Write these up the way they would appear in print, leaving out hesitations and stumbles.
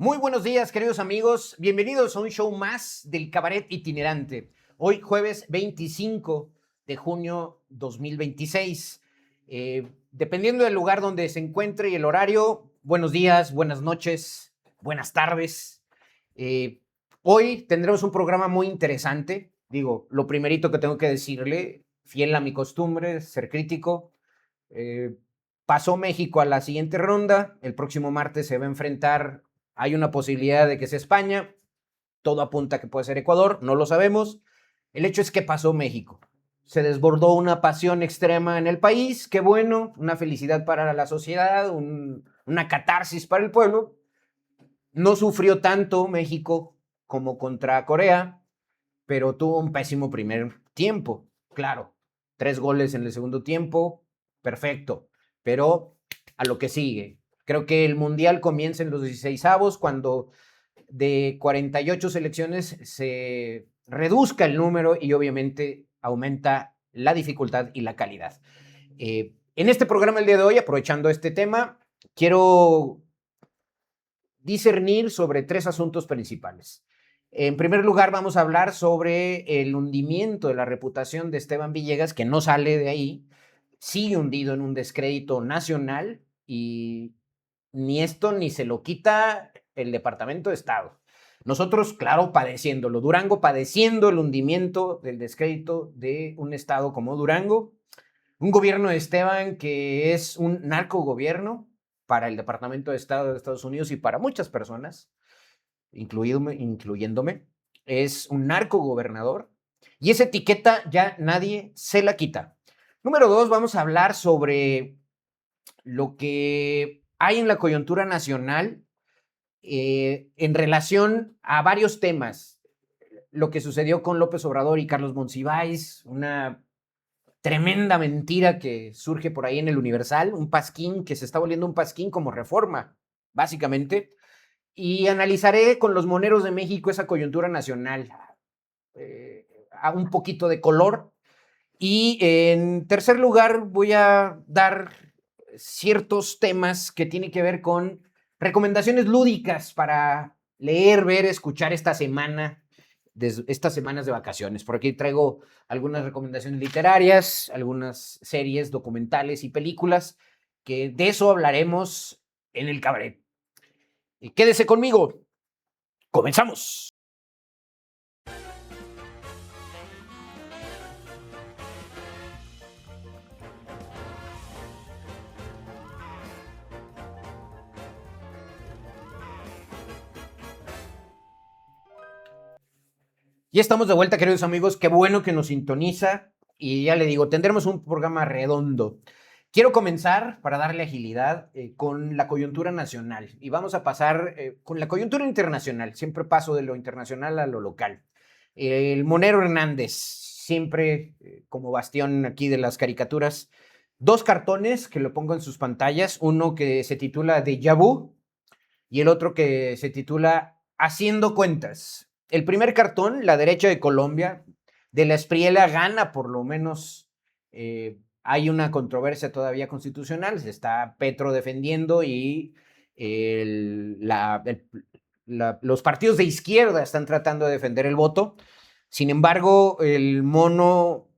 Muy buenos días, queridos amigos. Bienvenidos a un show más del Cabaret Itinerante. Hoy, jueves 25 de junio 2026. Dependiendo del lugar donde se encuentre y el horario, buenos días, buenas noches, buenas tardes. Hoy tendremos un programa muy interesante. Digo, lo primerito que tengo que decirle, fiel a mi costumbre, ser crítico. Eh, Pasó México a la siguiente ronda. El próximo martes se va a enfrentar. Hay una posibilidad de que sea España. Todo apunta a que puede ser Ecuador. No lo sabemos. El hecho es que pasó México. Se desbordó una pasión extrema en el país. Qué bueno. Una felicidad para la sociedad. Una catarsis para el pueblo. No sufrió tanto México como contra Corea, pero tuvo un pésimo primer tiempo. Claro, 3 goles en el segundo tiempo. Perfecto. Pero a lo que sigue. Creo que el Mundial comienza en los 16avos, cuando de 48 selecciones se reduzca el número y obviamente aumenta la dificultad y la calidad. En este programa el día de hoy, aprovechando este tema, quiero discernir sobre 3 asuntos principales. En primer lugar, vamos a hablar sobre el hundimiento de la reputación de Esteban Villegas, que no sale de ahí, sigue hundido en un descrédito nacional y ni esto ni se lo quita el Departamento de Estado. Nosotros, claro, padeciéndolo. Durango padeciendo el hundimiento del descrédito de un estado como Durango. Un gobierno de Esteban que es un narcogobierno para el Departamento de Estado de Estados Unidos y para muchas personas, incluyéndome. Es un narcogobernador y esa etiqueta ya nadie se la quita. Número 2, vamos a hablar sobre lo que hay en la coyuntura nacional en relación a varios temas. Lo que sucedió con López Obrador y Carlos Monsiváis, una tremenda mentira que surge por ahí en el Universal, un pasquín que se está volviendo un pasquín como Reforma, básicamente. Y analizaré con los moneros de México esa coyuntura nacional, a un poquito de color. Y en tercer lugar voy a dar ciertos temas que tienen que ver con recomendaciones lúdicas para leer, ver, escuchar esta semana, estas semanas de vacaciones. Por aquí traigo algunas recomendaciones literarias, algunas series, documentales y películas, que de eso hablaremos en el cabaret. Quédese conmigo. ¡Comenzamos! Ya estamos de vuelta, queridos amigos. Qué bueno que nos sintoniza. Y ya le digo, tendremos un programa redondo. Quiero comenzar, para darle agilidad, con la coyuntura nacional. Y vamos a pasar con la coyuntura internacional. Siempre paso de lo internacional a lo local. El Monero Hernández, siempre como bastión aquí de las caricaturas. 2 cartones que lo pongo en sus pantallas. Uno que se titula Déjà Vu y el otro que se titula Haciendo Cuentas. El primer cartón, la derecha de Colombia, de la Espriella gana por lo menos. Hay una controversia todavía constitucional, se está Petro defendiendo y los partidos de izquierda están tratando de defender el voto. Sin embargo, el Monero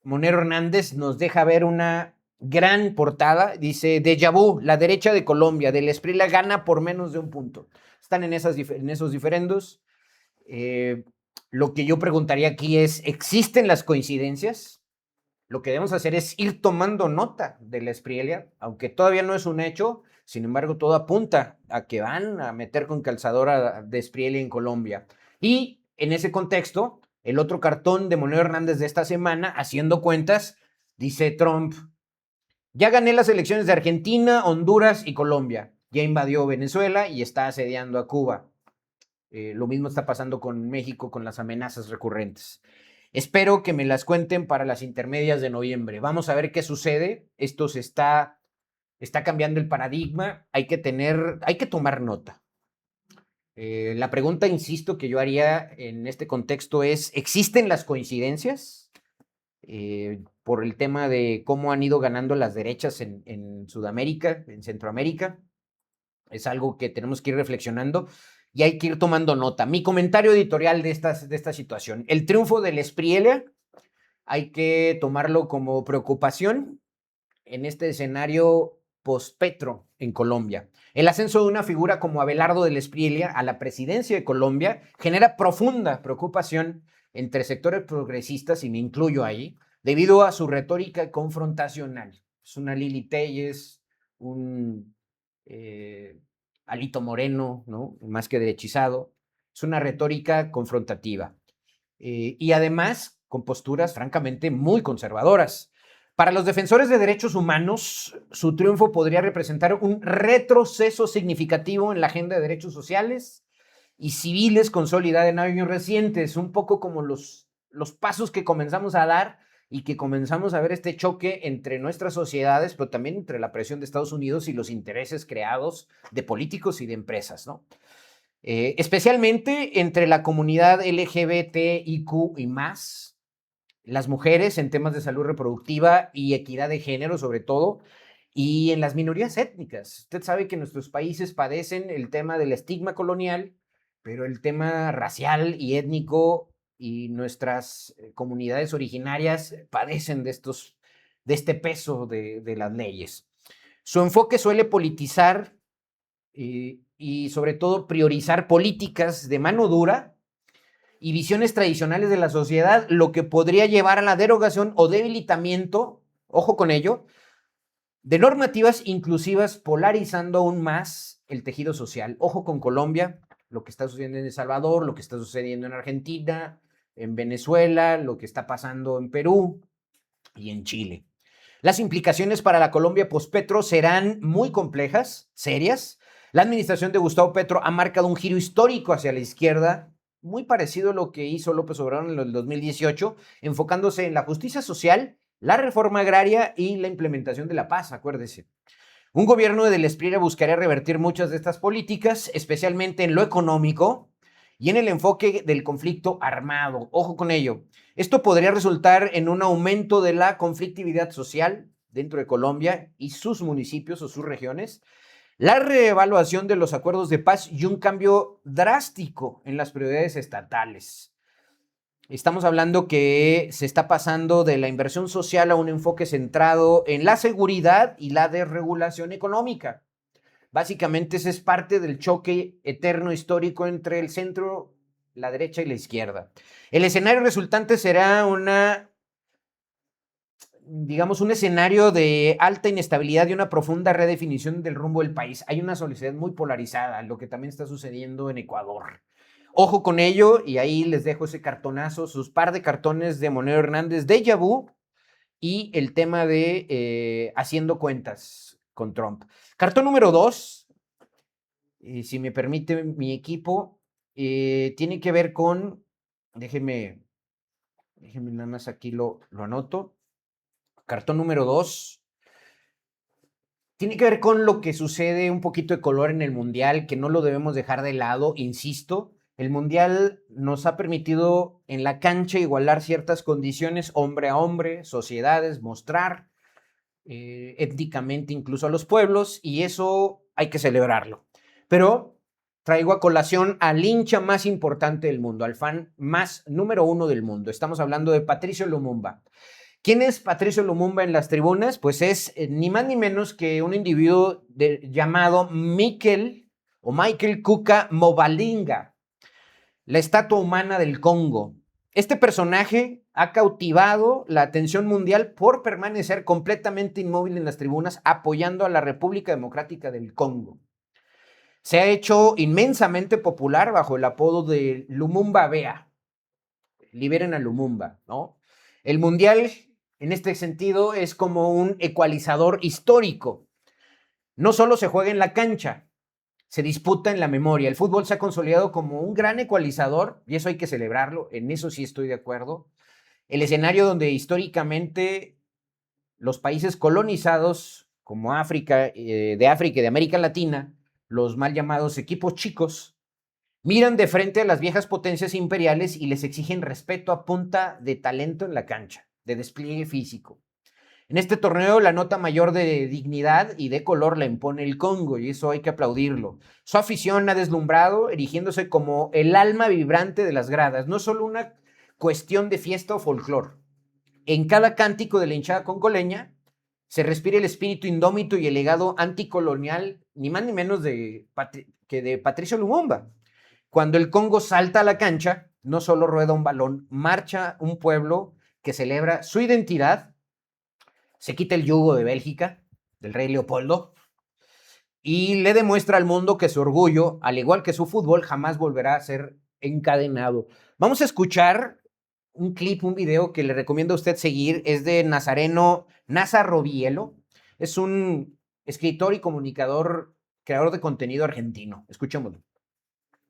Hernández nos deja ver una gran portada. Dice, Déjà Vu, la derecha de Colombia, del Espriella gana por menos de un punto. Están en esos diferendos. Lo que yo preguntaría aquí es, ¿existen las coincidencias? Lo que debemos hacer es ir tomando nota de la Espriella, aunque todavía no es un hecho. Sin embargo, todo apunta a que van a meter con calzadora de Espriella en Colombia. Y en ese contexto, el otro cartón de Monero Hernández de esta semana, haciendo cuentas, dice Trump, ya gané las elecciones de Argentina, Honduras y Colombia. Ya invadió Venezuela y está asediando a Cuba. Lo mismo está pasando con México con las amenazas recurrentes. Espero que me las cuenten para las intermedias de noviembre. Vamos a ver qué sucede. Esto está cambiando el paradigma. Hay que tomar nota. La pregunta, insisto, que yo haría en este contexto es, ¿existen las coincidencias? Por el tema de cómo han ido ganando las derechas en Sudamérica, en Centroamérica. Es algo que tenemos que ir reflexionando y hay que ir tomando nota. Mi comentario editorial de esta situación: el triunfo del Espriella hay que tomarlo como preocupación en este escenario post-Petro en Colombia. El ascenso de una figura como Abelardo del Espriella a la presidencia de Colombia genera profunda preocupación entre sectores progresistas, y me incluyo ahí, debido a su retórica confrontacional. Es una Lili Téllez, un Alito Moreno, ¿no? Más que derechizado. Es una retórica confrontativa. Y además con posturas francamente muy conservadoras. Para los defensores de derechos humanos, su triunfo podría representar un retroceso significativo en la agenda de derechos sociales y civiles consolidada en años recientes, un poco como los pasos que comenzamos a dar y que comenzamos a ver este choque entre nuestras sociedades, pero también entre la presión de Estados Unidos y los intereses creados de políticos y de empresas, ¿no? Especialmente entre la comunidad LGBTIQ y más, las mujeres en temas de salud reproductiva y equidad de género sobre todo, y en las minorías étnicas. Usted sabe que nuestros países padecen el tema del estigma colonial, pero el tema racial y étnico y nuestras comunidades originarias padecen de este peso de las leyes. Su enfoque suele politizar y sobre todo priorizar políticas de mano dura y visiones tradicionales de la sociedad, lo que podría llevar a la derogación o debilitamiento, ojo con ello, de normativas inclusivas, polarizando aún más el tejido social. Ojo con Colombia, lo que está sucediendo en El Salvador, lo que está sucediendo en Argentina, en Venezuela, lo que está pasando en Perú y en Chile. Las implicaciones para la Colombia post-Petro serán muy complejas, serias. La administración de Gustavo Petro ha marcado un giro histórico hacia la izquierda, muy parecido a lo que hizo López Obrador en el 2018, enfocándose en la justicia social, la reforma agraria y la implementación de la paz, acuérdese. Un gobierno del Espriella buscaría revertir muchas de estas políticas, especialmente en lo económico y en el enfoque del conflicto armado. Ojo con ello. Esto podría resultar en un aumento de la conflictividad social dentro de Colombia y sus municipios o sus regiones, la reevaluación de los acuerdos de paz y un cambio drástico en las prioridades estatales. Estamos hablando que se está pasando de la inversión social a un enfoque centrado en la seguridad y la desregulación económica. Básicamente ese es parte del choque eterno histórico entre el centro, la derecha y la izquierda. El escenario resultante será un escenario de alta inestabilidad y una profunda redefinición del rumbo del país. Hay una sociedad muy polarizada, lo que también está sucediendo en Ecuador. Ojo con ello, y ahí les dejo ese cartonazo, sus par de cartones de Monero Hernández, Déjà Vu, y el tema de haciendo cuentas con Trump. Cartón número 2, si me permite mi equipo, tiene que ver con, déjenme nada más aquí lo anoto. Cartón número 2 tiene que ver con lo que sucede un poquito de color en el Mundial, que no lo debemos dejar de lado, insisto. El Mundial nos ha permitido en la cancha igualar ciertas condiciones hombre a hombre, sociedades, mostrar étnicamente incluso a los pueblos, y eso hay que celebrarlo. Pero traigo a colación al hincha más importante del mundo, al fan más número 1 del mundo. Estamos hablando de Patricio Lumumba. ¿Quién es Patricio Lumumba en las tribunas? Pues es ni más ni menos que un individuo llamado Michael Kuka Mobalinga, la estatua humana del Congo. Este personaje ha cautivado la atención mundial por permanecer completamente inmóvil en las tribunas apoyando a la República Democrática del Congo. Se ha hecho inmensamente popular bajo el apodo de Lumumba Bea. Liberen a Lumumba, ¿no? El Mundial, en este sentido, es como un ecualizador histórico. No solo se juega en la cancha, se disputa en la memoria. El fútbol se ha consolidado como un gran ecualizador, y eso hay que celebrarlo, en eso sí estoy de acuerdo. El escenario donde históricamente los países colonizados, como de África y de América Latina, los mal llamados equipos chicos, miran de frente a las viejas potencias imperiales y les exigen respeto a punta de talento en la cancha, de despliegue físico. En este torneo la nota mayor de dignidad y de color la impone el Congo y eso hay que aplaudirlo. Su afición ha deslumbrado, erigiéndose como el alma vibrante de las gradas, no solo una cuestión de fiesta o folclor. En cada cántico de la hinchada congoleña se respira el espíritu indómito y el legado anticolonial, ni más ni menos que de Patricio Lumumba. Cuando el Congo salta a la cancha, no solo rueda un balón, marcha un pueblo que celebra su identidad, se quita el yugo de Bélgica, del rey Leopoldo, y le demuestra al mundo que su orgullo, al igual que su fútbol, jamás volverá a ser encadenado. Vamos a escuchar un clip, un video que le recomiendo a usted seguir. Es de Nazareno Nasa Robielo. Es un escritor y comunicador, creador de contenido argentino. Escuchémoslo.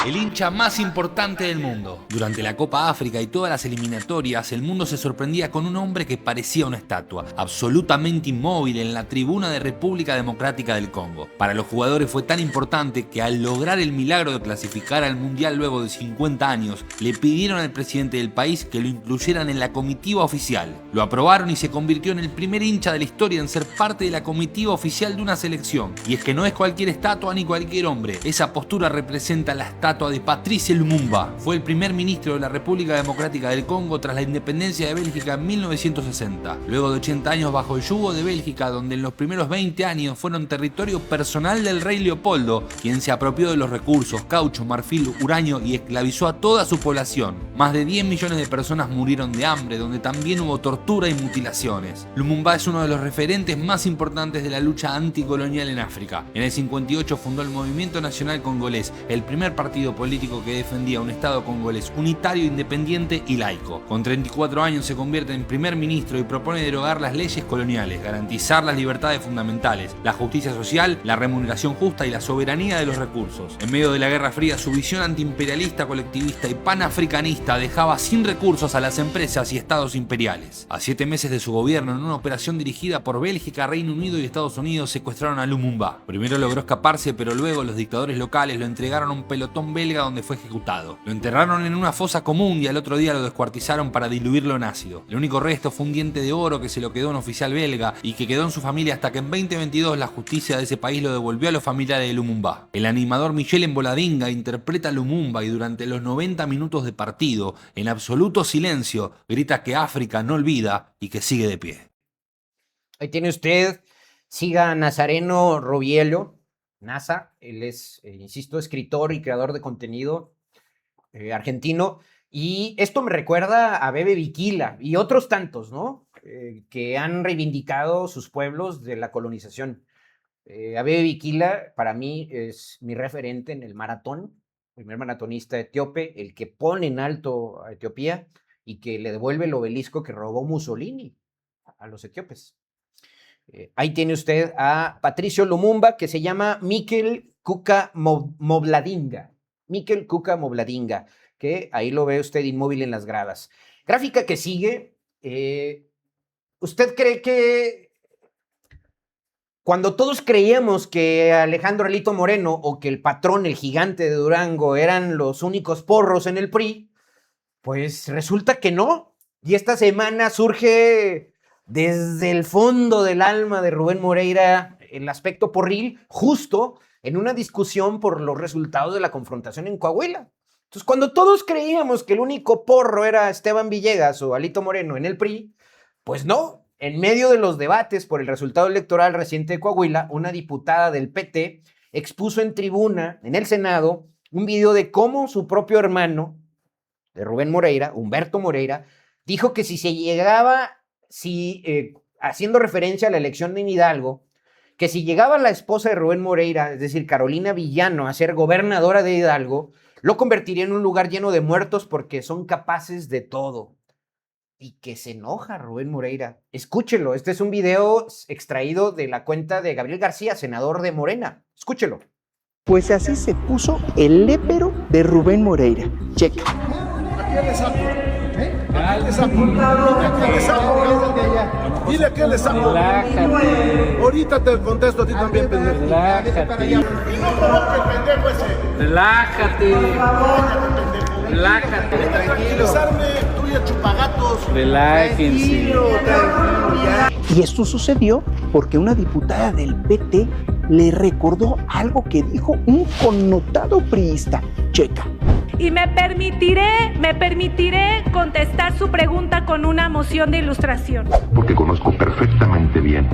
El hincha más importante del mundo. Durante la Copa África y todas las eliminatorias, el mundo se sorprendía con un hombre que parecía una estatua, absolutamente inmóvil en la tribuna de República Democrática del Congo. Para los jugadores fue tan importante que al lograr el milagro de clasificar al Mundial luego de 50 años, le pidieron al presidente del país que lo incluyeran en la comitiva oficial. Lo aprobaron y se convirtió en el primer hincha de la historia en ser parte de la comitiva oficial de una selección. Y es que no es cualquier estatua ni cualquier hombre, esa postura representa la estatua de Patrice Lumumba. Fue el primer ministro de la República Democrática del Congo tras la independencia de Bélgica en 1960. Luego de 80 años bajo el yugo de Bélgica, donde en los primeros 20 años fueron territorio personal del rey Leopoldo, quien se apropió de los recursos, caucho, marfil, uranio y esclavizó a toda su población. Más de 10 millones de personas murieron de hambre, donde también hubo tortura y mutilaciones. Lumumba es uno de los referentes más importantes de la lucha anticolonial en África. En el 58 fundó el Movimiento Nacional Congolés, el primer partido político que defendía un Estado congolés unitario, independiente y laico. Con 34 años se convierte en primer ministro y propone derogar las leyes coloniales, garantizar las libertades fundamentales, la justicia social, la remuneración justa y la soberanía de los recursos. En medio de la Guerra Fría, su visión antiimperialista, colectivista y panafricanista dejaba sin recursos a las empresas y estados imperiales. A 7 meses de su gobierno, en una operación dirigida por Bélgica, Reino Unido y Estados Unidos, secuestraron a Lumumba. Primero logró escaparse, pero luego los dictadores locales lo entregaron a un pelotón belga donde fue ejecutado. Lo enterraron en una fosa común y al otro día lo descuartizaron para diluirlo en ácido. El único resto fue un diente de oro que se lo quedó un oficial belga y que quedó en su familia hasta que en 2022 la justicia de ese país lo devolvió a los familiares de Lumumba. El animador Michel Mboladinga interpreta a Lumumba y durante los 90 minutos de partido, en absoluto silencio, grita que África no olvida y que sigue de pie. Ahí tiene usted, siga a Nazareno Robielo. NASA, él es, insisto, escritor y creador de contenido argentino, y esto me recuerda a Bebe Bikila y otros tantos, ¿no? Que han reivindicado sus pueblos de la colonización. A Bebe Bikila, para mí, es mi referente en el maratón, primer maratonista etíope, el que pone en alto a Etiopía y que le devuelve el obelisco que robó Mussolini a los etíopes. Ahí tiene usted a Patricio Lumumba, que se llama Mikel Kuka Mobladinga. Mikel Kuka Mobladinga, que ahí lo ve usted inmóvil en las gradas. Gráfica que sigue. ¿Usted cree que cuando todos creíamos que Alejandro Alito Moreno o que el patrón, el gigante de Durango, eran los únicos porros en el PRI, pues resulta que no? Y esta semana surge desde el fondo del alma de Rubén Moreira el aspecto porril, justo en una discusión por los resultados de la confrontación en Coahuila. Entonces, cuando todos creíamos que el único porro era Esteban Villegas o Alito Moreno en el PRI, pues no. En medio de los debates por el resultado electoral reciente de Coahuila, una diputada del PT expuso en tribuna, en el Senado, un video de cómo su propio hermano de Rubén Moreira, Humberto Moreira, dijo que si se llegaba... haciendo referencia a la elección de Hidalgo, que si llegaba la esposa de Rubén Moreira, es decir, Carolina Villano, a ser gobernadora de Hidalgo, lo convertiría en un lugar lleno de muertos porque son capaces de todo. Y que se enoja Rubén Moreira. Escúchelo, este es un video extraído de la cuenta de Gabriel García, senador de Morena. Escúchelo. Pues así se puso el lépero de Rubén Moreira. Checa. ¿A quién le saco? ¿A quién le saco? Dile a quién le saco. Relájate. Ahorita te contesto a ti también, pendejo. Relájate. Y no provoque, pendejo ese. Relájate. Provoque, pendejo. Relájate, tranquilo. Desarme, tuya chupagatos. Relájense. Y esto sucedió porque una diputada del PT le recordó algo que dijo un connotado priista. Checa. Y me permitiré contestar su pregunta con una moción de ilustración. Porque conozco perfectamente bien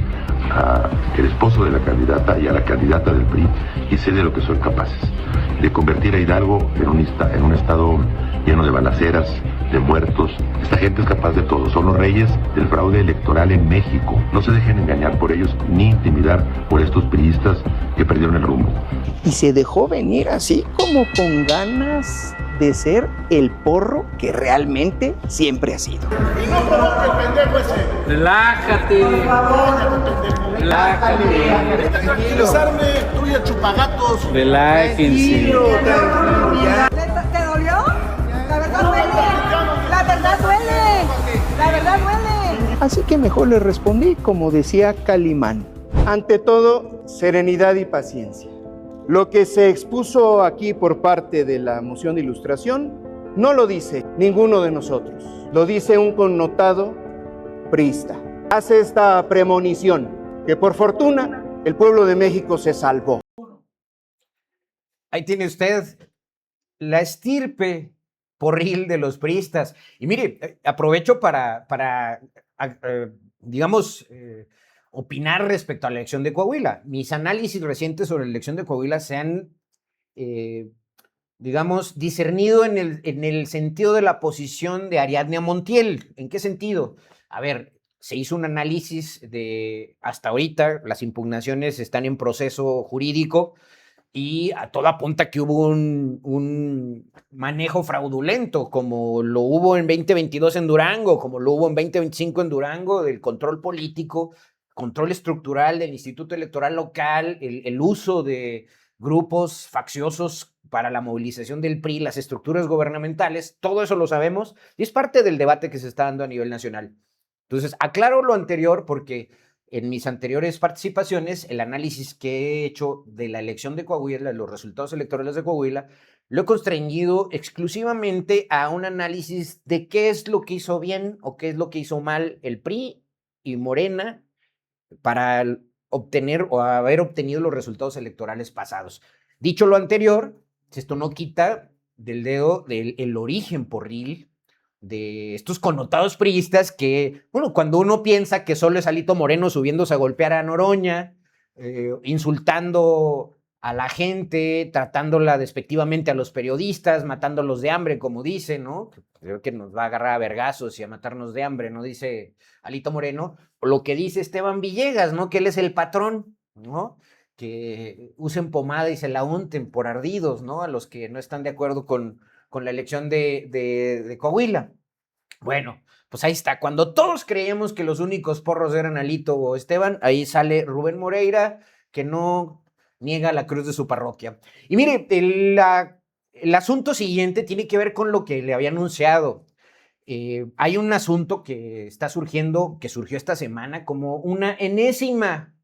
al esposo de la candidata y a la candidata del PRI y sé de lo que son capaces. De convertir a Hidalgo en un estado lleno de balaceras, de muertos. Esta gente es capaz de todo. Son los reyes del fraude electoral en México. No se dejen engañar por ellos ni intimidar por estos priistas que perdieron el rumbo. Y se dejó venir así como con ganas de ser el porro que realmente siempre ha sido. Y no provoque el pendejo ese. Relájate. Relájate. Desarme, tuya chupagatos. Relájense. ¿Te dolió? La verdad duele. La verdad duele. La verdad duele. Así que mejor le respondí como decía Calimán. Ante todo, serenidad y paciencia. Lo que se expuso aquí por parte de la moción de ilustración no lo dice ninguno de nosotros. Lo dice un connotado priista. Hace esta premonición que por fortuna el pueblo de México se salvó. Ahí tiene usted la estirpe porril de los priistas. Y mire, aprovecho para digamos, opinar respecto a la elección de Coahuila. Mis análisis recientes sobre la elección de Coahuila se han, digamos, discernido en el sentido de la posición de Ariadna Montiel. ¿En qué sentido? A ver, se hizo un análisis de, hasta ahorita, las impugnaciones están en proceso jurídico y a todo apunta que hubo un manejo fraudulento, como lo hubo en 2022 en Durango, como lo hubo en 2025 en Durango, del control político, control estructural del Instituto Electoral Local, el uso de grupos facciosos para la movilización del PRI, las estructuras gubernamentales, todo eso lo sabemos y es parte del debate que se está dando a nivel nacional. Entonces, aclaro lo anterior porque en mis anteriores participaciones, el análisis que he hecho de la elección de Coahuila, los resultados electorales de Coahuila, lo he constreñido exclusivamente a un análisis de qué es lo que hizo bien o qué es lo que hizo mal el PRI y Morena para obtener o haber obtenido los resultados electorales pasados. Dicho lo anterior, esto no quita del dedo el origen porril de estos connotados priistas que, bueno, cuando uno piensa que solo es Alito Moreno subiéndose a golpear a Noroña, insultando a la gente, tratándola despectivamente a los periodistas, matándolos de hambre, como dice, ¿no? Creo que nos va a agarrar a vergazos y a matarnos de hambre, ¿no? Dice Alito Moreno. O lo que dice Esteban Villegas, ¿no? Que él es el patrón, ¿no? Que usen pomada y se la unten por ardidos, ¿no? A los que no están de acuerdo con la elección de Coahuila. Bueno, pues ahí está. Cuando todos creíamos que los únicos porros eran Alito o Esteban, ahí sale Rubén Moreira, que no niega la cruz de su parroquia. Y mire, el asunto siguiente tiene que ver con lo que le había anunciado. Hay un asunto que está surgiendo, que surgió esta semana, como una enésima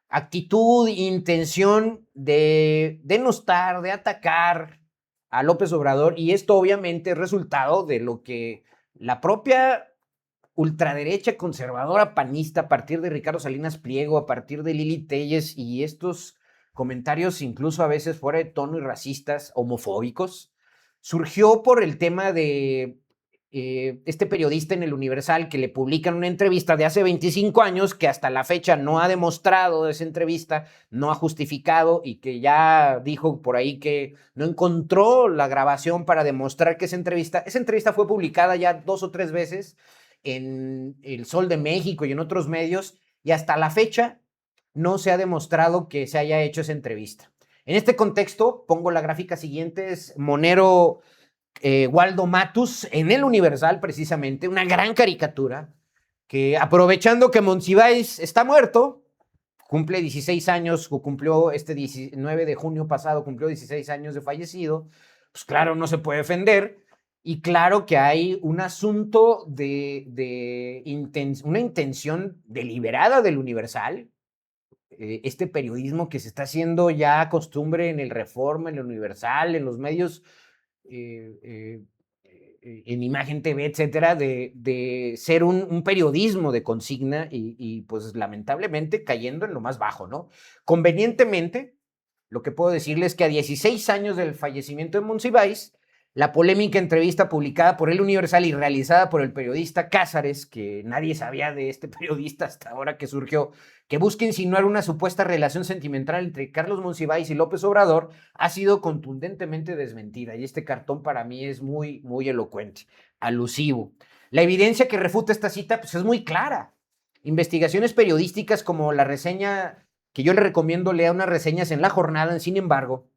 actitud, intención de denostar, de atacar a López Obrador, y esto obviamente es resultado de lo que la propia ultraderecha conservadora panista, a partir de Ricardo Salinas Pliego, a partir de Lili Téllez, y estos comentarios incluso a veces fuera de tono y racistas, homofóbicos, surgió por el tema de este periodista en el Universal que le publican una entrevista de hace 25 años que hasta la fecha no ha demostrado esa entrevista, no ha justificado y que ya dijo por ahí que no encontró la grabación para demostrar que esa entrevista fue publicada ya 2 o 3 veces en El Sol de México y en otros medios y hasta la fecha no se ha demostrado que se haya hecho esa entrevista. En este contexto, pongo la gráfica siguiente, es Monero Waldo Matus en el Universal, precisamente, una gran caricatura que, aprovechando que Monsiváis está muerto, cumple 16 años, o cumplió este 19 de junio pasado, cumplió 16 años de fallecido, pues claro, no se puede defender, y claro que hay un asunto una intención deliberada del Universal, este periodismo que se está haciendo ya costumbre en el Reforma, en el Universal, en los medios en Imagen TV, etcétera, de ser un periodismo de consigna y pues lamentablemente cayendo en lo más bajo, ¿no? Convenientemente, lo que puedo decirles es que a 16 años del fallecimiento de Monsiváis, la polémica entrevista publicada por El Universal y realizada por el periodista Cázares, que nadie sabía de este periodista hasta ahora que surgió, que busca insinuar una supuesta relación sentimental entre Carlos Monsiváis y López Obrador, ha sido contundentemente desmentida. Y este cartón para mí es muy, muy elocuente, alusivo. La evidencia que refuta esta cita pues, es muy clara. Investigaciones periodísticas como la reseña, que yo le recomiendo lea unas reseñas en La Jornada, sin embargo,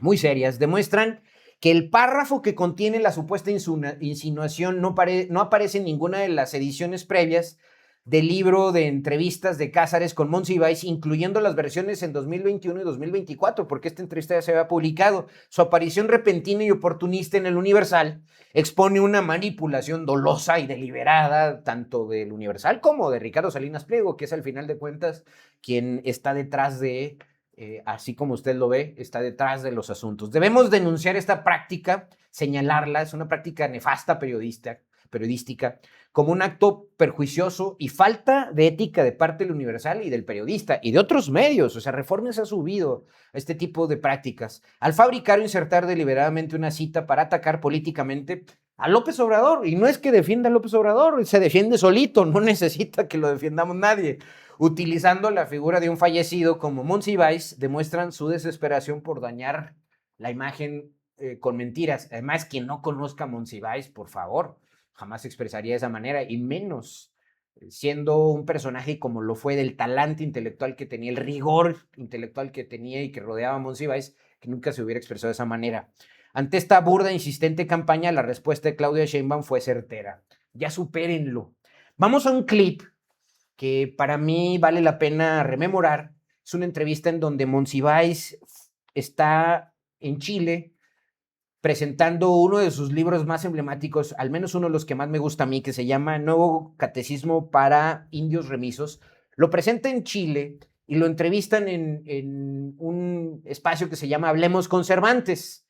muy serias, demuestran que el párrafo que contiene la supuesta insinuación no aparece en ninguna de las ediciones previas del libro de entrevistas de Cázares con Monsiváis, incluyendo las versiones en 2021 y 2024, porque esta entrevista ya se había publicado. Su aparición repentina y oportunista en El Universal expone una manipulación dolosa y deliberada, tanto del Universal como de Ricardo Salinas Pliego, que es al final de cuentas quien está detrás de... así como usted lo ve, está detrás de los asuntos. Debemos denunciar esta práctica, señalarla, es una práctica nefasta periodística, como un acto perjuicioso y falta de ética de parte del Universal y del periodista y de otros medios. O sea, Reforma se ha subido a este tipo de prácticas al fabricar o insertar deliberadamente una cita para atacar políticamente a López Obrador. Y no es que defienda a López Obrador, se defiende solito, no necesita que lo defiendamos nadie. Utilizando la figura de un fallecido como Monsiváis, demuestran su desesperación por dañar la imagen con mentiras. Además, quien no conozca a Monsiváis, por favor, jamás se expresaría de esa manera, y menos siendo un personaje como lo fue, del talante intelectual que tenía, el rigor intelectual que tenía y que rodeaba a Monsiváis, que nunca se hubiera expresado de esa manera. Ante esta burda e insistente campaña, la respuesta de Claudia Sheinbaum fue certera. Ya supérenlo. Vamos a un clip que para mí vale la pena rememorar. Es una entrevista en donde Monsiváis está en Chile presentando uno de sus libros más emblemáticos, al menos uno de los que más me gusta a mí, que se llama Nuevo Catecismo para Indios Remisos. Lo presenta en Chile y lo entrevistan en un espacio que se llama Hablemos con Cervantes.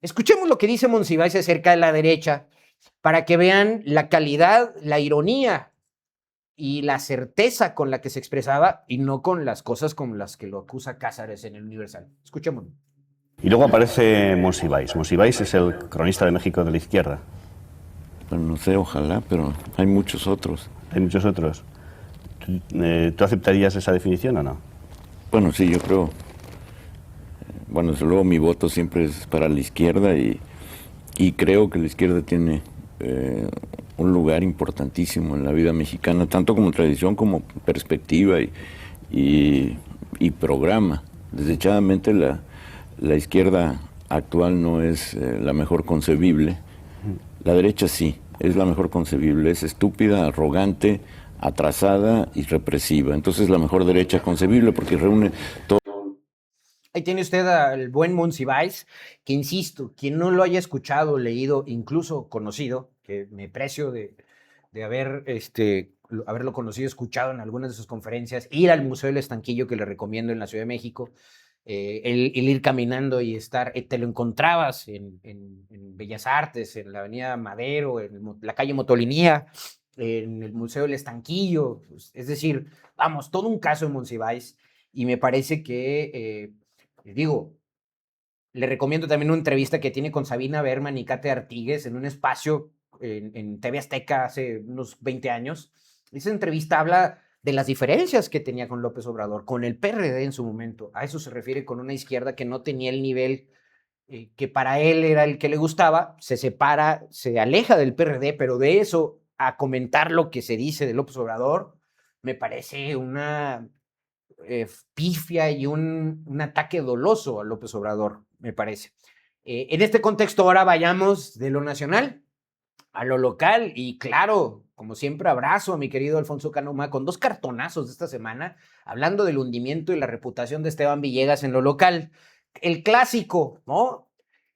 Escuchemos lo que dice Monsiváis acerca de la derecha para que vean la calidad, la ironía y la certeza con la que se expresaba y no con las cosas con las que lo acusa Cázares en El Universal. Escuchémoslo. Y luego aparece Monsiváis. Monsiváis es el cronista de México de la izquierda. Bueno, no sé, ojalá, pero hay muchos otros. Hay muchos otros. ¿Tú aceptarías esa definición o no? Bueno, sí, yo creo. Bueno, desde luego mi voto siempre es para la izquierda y creo que la izquierda tiene un lugar importantísimo en la vida mexicana, tanto como tradición como perspectiva y programa. Desdichadamente la izquierda actual no es la mejor concebible, la derecha sí, es la mejor concebible, es estúpida, arrogante, atrasada y represiva. Entonces es la mejor derecha concebible porque reúne todo. Ahí tiene usted al buen Monsiváis, que insisto, quien no lo haya escuchado, leído, incluso conocido, que me precio de haberlo conocido, escuchado en algunas de sus conferencias, ir al Museo del Estanquillo, que le recomiendo en la Ciudad de México, el ir caminando y estar, te lo encontrabas en Bellas Artes, en la Avenida Madero, en la calle Motolinía, en el Museo del Estanquillo, pues, es decir, vamos, todo un caso de Monsiváis, y me parece que, le recomiendo también una entrevista que tiene con Sabina Berman y Kate Artigues en un espacio en TV Azteca hace unos 20 años. Esa entrevista habla de las diferencias que tenía con López Obrador, con el PRD en su momento. A eso se refiere con una izquierda que no tenía el nivel que para él era el que le gustaba, se separa, se aleja del PRD, pero de eso a comentar lo que se dice de López Obrador, me parece una pifia y un ataque doloso a López Obrador, me parece. En este contexto ahora vayamos de lo nacional a lo local y claro, como siempre, abrazo a mi querido Alfonso Canoma con dos cartonazos de esta semana, hablando del hundimiento y la reputación de Esteban Villegas en lo local. El clásico, ¿no?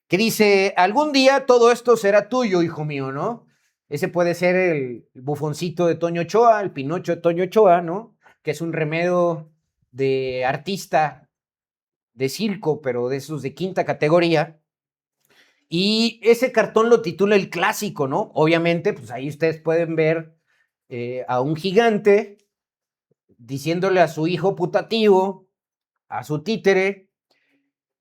Que dice, algún día todo esto será tuyo, hijo mío, ¿no? Ese puede ser el bufoncito de Toño Ochoa, el Pinocho de Toño Ochoa, ¿no? Que es un remedio de artista de circo, pero de esos de quinta categoría. Y ese cartón lo titula El Clásico, ¿no? Obviamente, pues ahí ustedes pueden ver a un gigante diciéndole a su hijo putativo, a su títere,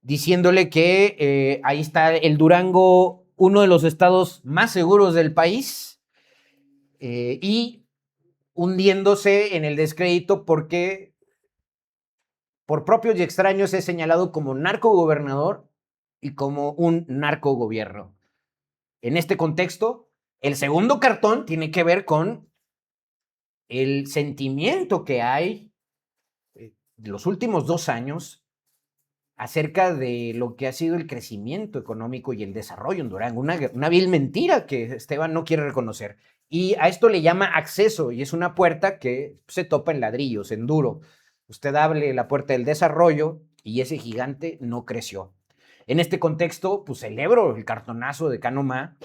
diciéndole que ahí está el Durango, uno de los estados más seguros del país, y hundiéndose en el descrédito porque por propios y extraños es señalado como narcogobernador y como un narcogobierno. En este contexto, el segundo cartón tiene que ver con el sentimiento que hay de los últimos 2 años acerca de lo que ha sido el crecimiento económico y el desarrollo en Durango. Una vil mentira que Esteban no quiere reconocer. Y a esto le llama acceso, y es una puerta que se topa en ladrillos, en duro. Usted abre la puerta del desarrollo y ese gigante no creció. En este contexto, pues celebro el cartonazo de Canomá,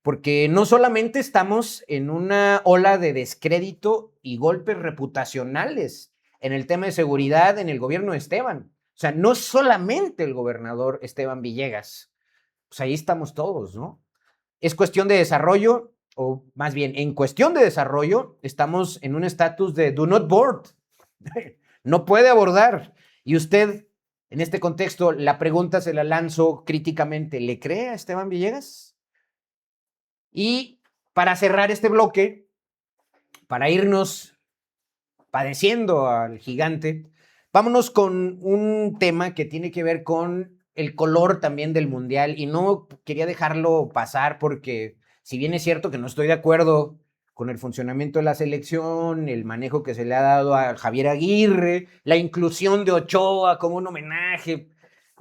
porque no solamente estamos en una ola de descrédito y golpes reputacionales en el tema de seguridad en el gobierno de Esteban. O sea, no solamente el gobernador Esteban Villegas. Pues ahí estamos todos, ¿no? Es cuestión de desarrollo, o más bien, en cuestión de desarrollo, estamos en un estatus de do not board. No puede abordar. Y usted, en este contexto, la pregunta se la lanzo críticamente. ¿Le cree a Esteban Villegas? Y para cerrar este bloque, para irnos padeciendo al gigante, vámonos con un tema que tiene que ver con el color también del Mundial. Y no quería dejarlo pasar porque, si bien es cierto que no estoy de acuerdo con el funcionamiento de la selección, el manejo que se le ha dado a Javier Aguirre, la inclusión de Ochoa como un homenaje,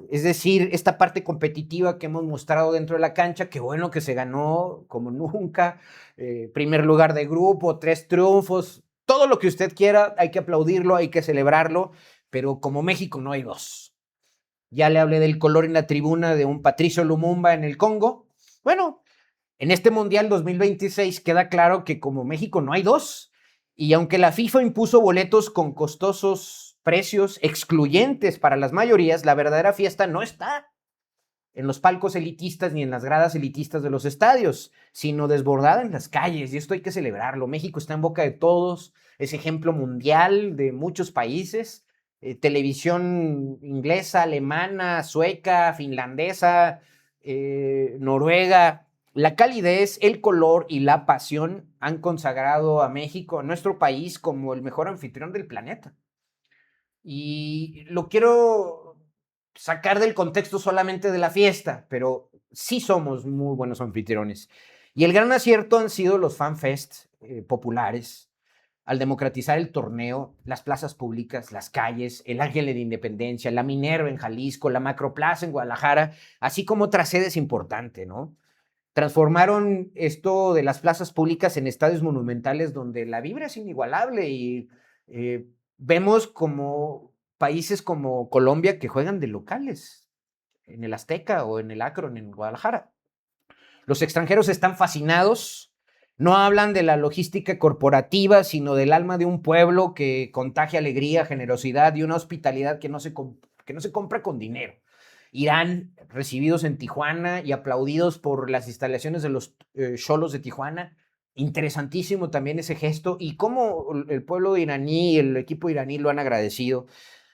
es decir, esta parte competitiva que hemos mostrado dentro de la cancha, qué bueno que se ganó como nunca, primer lugar de grupo, 3 triunfos, todo lo que usted quiera, hay que aplaudirlo, hay que celebrarlo, pero como México no hay dos. Ya le hablé del color en la tribuna de un Patricio Lumumba en el Congo. Bueno, en este Mundial 2026 queda claro que como México no hay dos. Y aunque la FIFA impuso boletos con costosos precios excluyentes para las mayorías, la verdadera fiesta no está en los palcos elitistas ni en las gradas elitistas de los estadios, sino desbordada en las calles, y esto hay que celebrarlo. México está en boca de todos, es ejemplo mundial de muchos países, televisión inglesa, alemana, sueca, finlandesa, noruega. La calidez, el color y la pasión han consagrado a México, a nuestro país, como el mejor anfitrión del planeta. Y lo quiero sacar del contexto solamente de la fiesta, pero sí somos muy buenos anfitriones. Y el gran acierto han sido los FanFest populares, al democratizar el torneo, las plazas públicas, las calles, el Ángel de Independencia, la Minerva en Jalisco, la Macroplaza en Guadalajara, así como otras sedes importantes, ¿no? Transformaron esto de las plazas públicas en estadios monumentales donde la vibra es inigualable y vemos como países como Colombia que juegan de locales en el Azteca o en el Akron en Guadalajara. Los extranjeros están fascinados, no hablan de la logística corporativa, sino del alma de un pueblo que contagia alegría, generosidad y una hospitalidad que no se compra con dinero. Irán, recibidos en Tijuana y aplaudidos por las instalaciones de los Xolos de Tijuana. Interesantísimo también ese gesto y cómo el pueblo iraní y el equipo iraní lo han agradecido.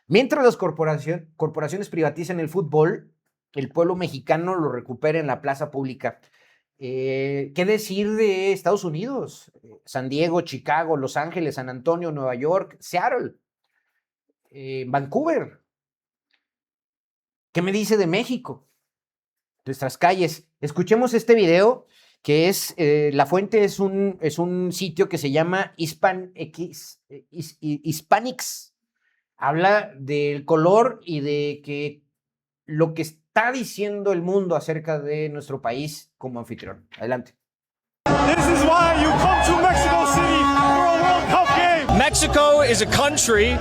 Mientras las corporaciones privatizan el fútbol, el pueblo mexicano lo recupera en la plaza pública. ¿Qué decir de Estados Unidos? San Diego, Chicago, Los Ángeles, San Antonio, Nueva York, Seattle, Vancouver. ¿Qué me dice de México? Nuestras calles. Escuchemos este video que es, la fuente es un sitio que se llama Hispanics. Habla del color y de que lo que está diciendo el mundo acerca de nuestro país como anfitrión. Adelante. This is why you come to Mexico City for a World Cup game. Mexico is a country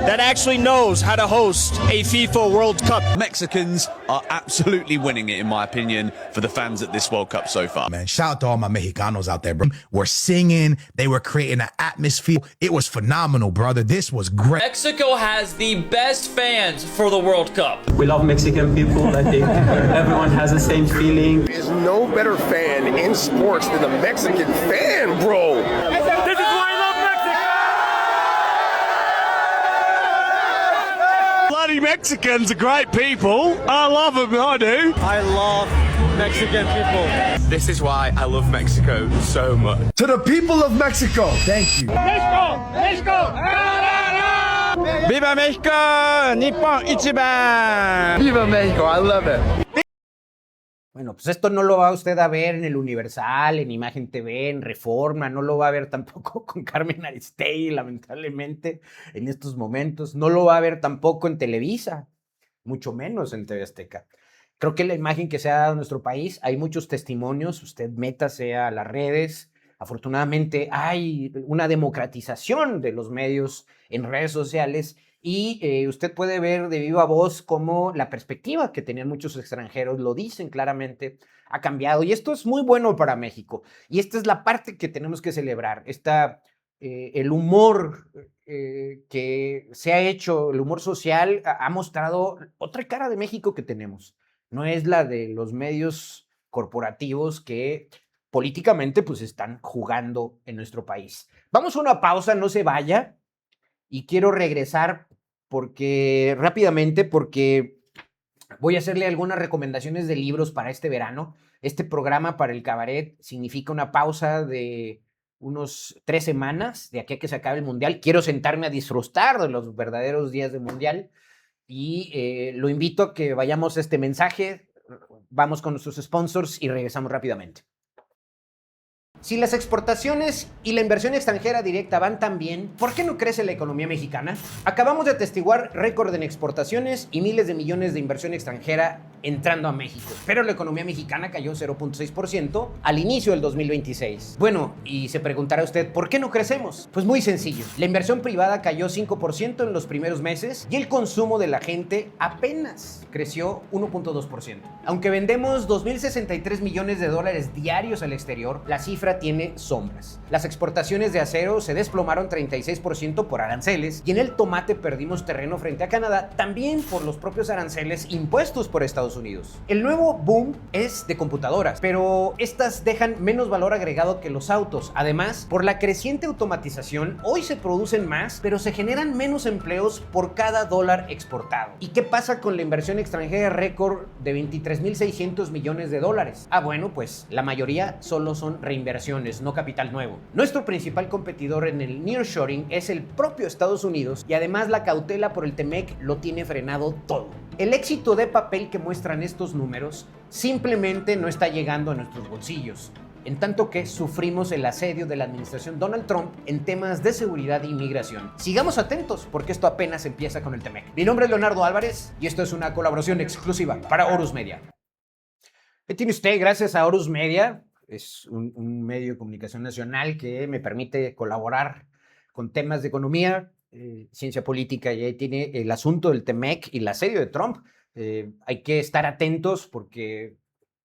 that actually knows how to host a FIFA World Cup. Mexicans are absolutely winning it, in my opinion, for the fans at this World Cup so far. Man, shout out to all my Mexicanos out there, bro. We're singing, they were creating an atmosphere. It was phenomenal, brother. This was great. Mexico has the best fans for the World Cup. We love Mexican people. I think everyone has the same feeling. There's no better fan in sports than the Mexican fan, bro. This is why I love Mexico! Bloody Mexicans are great people. I love them, I do. I love Mexican people. This is why I love Mexico so much. To the people of Mexico, thank you. Mexico! Mexico! Viva México! Nippon Ichiban! Viva México! I love it. Bueno, pues esto no lo va usted a ver en el Universal, en Imagen TV, en Reforma, no lo va a ver tampoco con Carmen Aristegui, lamentablemente, en estos momentos. No lo va a ver tampoco en Televisa, mucho menos en TV Azteca. Creo que la imagen que se ha dado en nuestro país, hay muchos testimonios, usted métase a las redes. Afortunadamente hay una democratización de los medios en redes sociales y usted puede ver de viva voz cómo la perspectiva que tenían muchos extranjeros, lo dicen claramente, ha cambiado. Y esto es muy bueno para México. Y esta es la parte que tenemos que celebrar. El humor que se ha hecho, el humor social, ha mostrado otra cara de México que tenemos. No es la de los medios corporativos que políticamente pues están jugando en nuestro país. Vamos a una pausa, no se vaya. Y quiero regresar rápidamente porque voy a hacerle algunas recomendaciones de libros para este verano. Este programa para el cabaret significa una pausa de unos 3 semanas de aquí a que se acabe el Mundial. Quiero sentarme a disfrutar de los verdaderos días del Mundial y lo invito a que vayamos a este mensaje. Vamos con nuestros sponsors y regresamos rápidamente. Si las exportaciones y la inversión extranjera directa van tan bien, ¿por qué no crece la economía mexicana? Acabamos de atestiguar récord en exportaciones y miles de millones de inversión extranjera entrando a México, pero la economía mexicana cayó 0.6% al inicio del 2026. Bueno, y se preguntará usted, ¿por qué no crecemos? Pues muy sencillo. La inversión privada cayó 5% en los primeros meses y el consumo de la gente apenas creció 1.2%. Aunque vendemos 2.063 millones de dólares diarios al exterior, la cifra tiene sombras. Las exportaciones de acero se desplomaron 36% por aranceles y en el tomate perdimos terreno frente a Canadá, también por los propios aranceles impuestos por Estados Unidos. El nuevo boom es de computadoras, pero estas dejan menos valor agregado que los autos. Además, por la creciente automatización, hoy se producen más, pero se generan menos empleos por cada dólar exportado. ¿Y qué pasa con la inversión extranjera récord de 23.600 millones de dólares? Bueno, pues la mayoría solo son reinversiones, no capital nuevo. Nuestro principal competidor en el nearshoring es el propio Estados Unidos y además la cautela por el TEMEC lo tiene frenado todo. El éxito de papel que muestran estos números simplemente no está llegando a nuestros bolsillos, en tanto que sufrimos el asedio de la administración Donald Trump en temas de seguridad e inmigración. Sigamos atentos porque esto apenas empieza con el TEMEC. Mi nombre es Leonardo Álvarez y esto es una colaboración exclusiva para Horus Media. ¿Qué tiene usted gracias a Horus Media? Es un medio de comunicación nacional que me permite colaborar con temas de economía, ciencia política, y ahí tiene el asunto del TEMEC y el asedio de Trump. Hay que estar atentos porque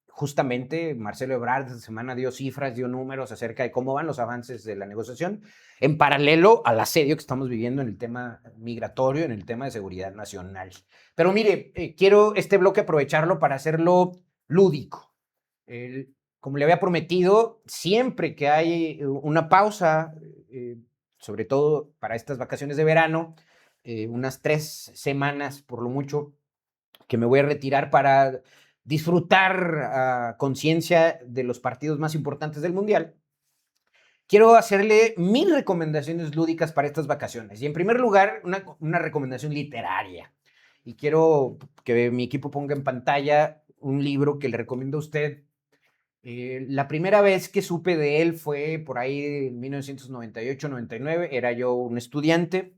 justamente Marcelo Ebrard esta semana dio cifras, dio números acerca de cómo van los avances de la negociación en paralelo al asedio que estamos viviendo en el tema migratorio, en el tema de seguridad nacional. Pero mire, quiero este bloque aprovecharlo para hacerlo lúdico. Como le había prometido, siempre que hay una pausa, sobre todo para estas vacaciones de verano, unas 3 semanas por lo mucho, que me voy a retirar para disfrutar a conciencia de los partidos más importantes del Mundial, quiero hacerle 1000 recomendaciones lúdicas para estas vacaciones. Y en primer lugar, una recomendación literaria. Y quiero que mi equipo ponga en pantalla un libro que le recomiendo a usted. La primera vez que supe de él fue por ahí en 1998-99, era yo un estudiante,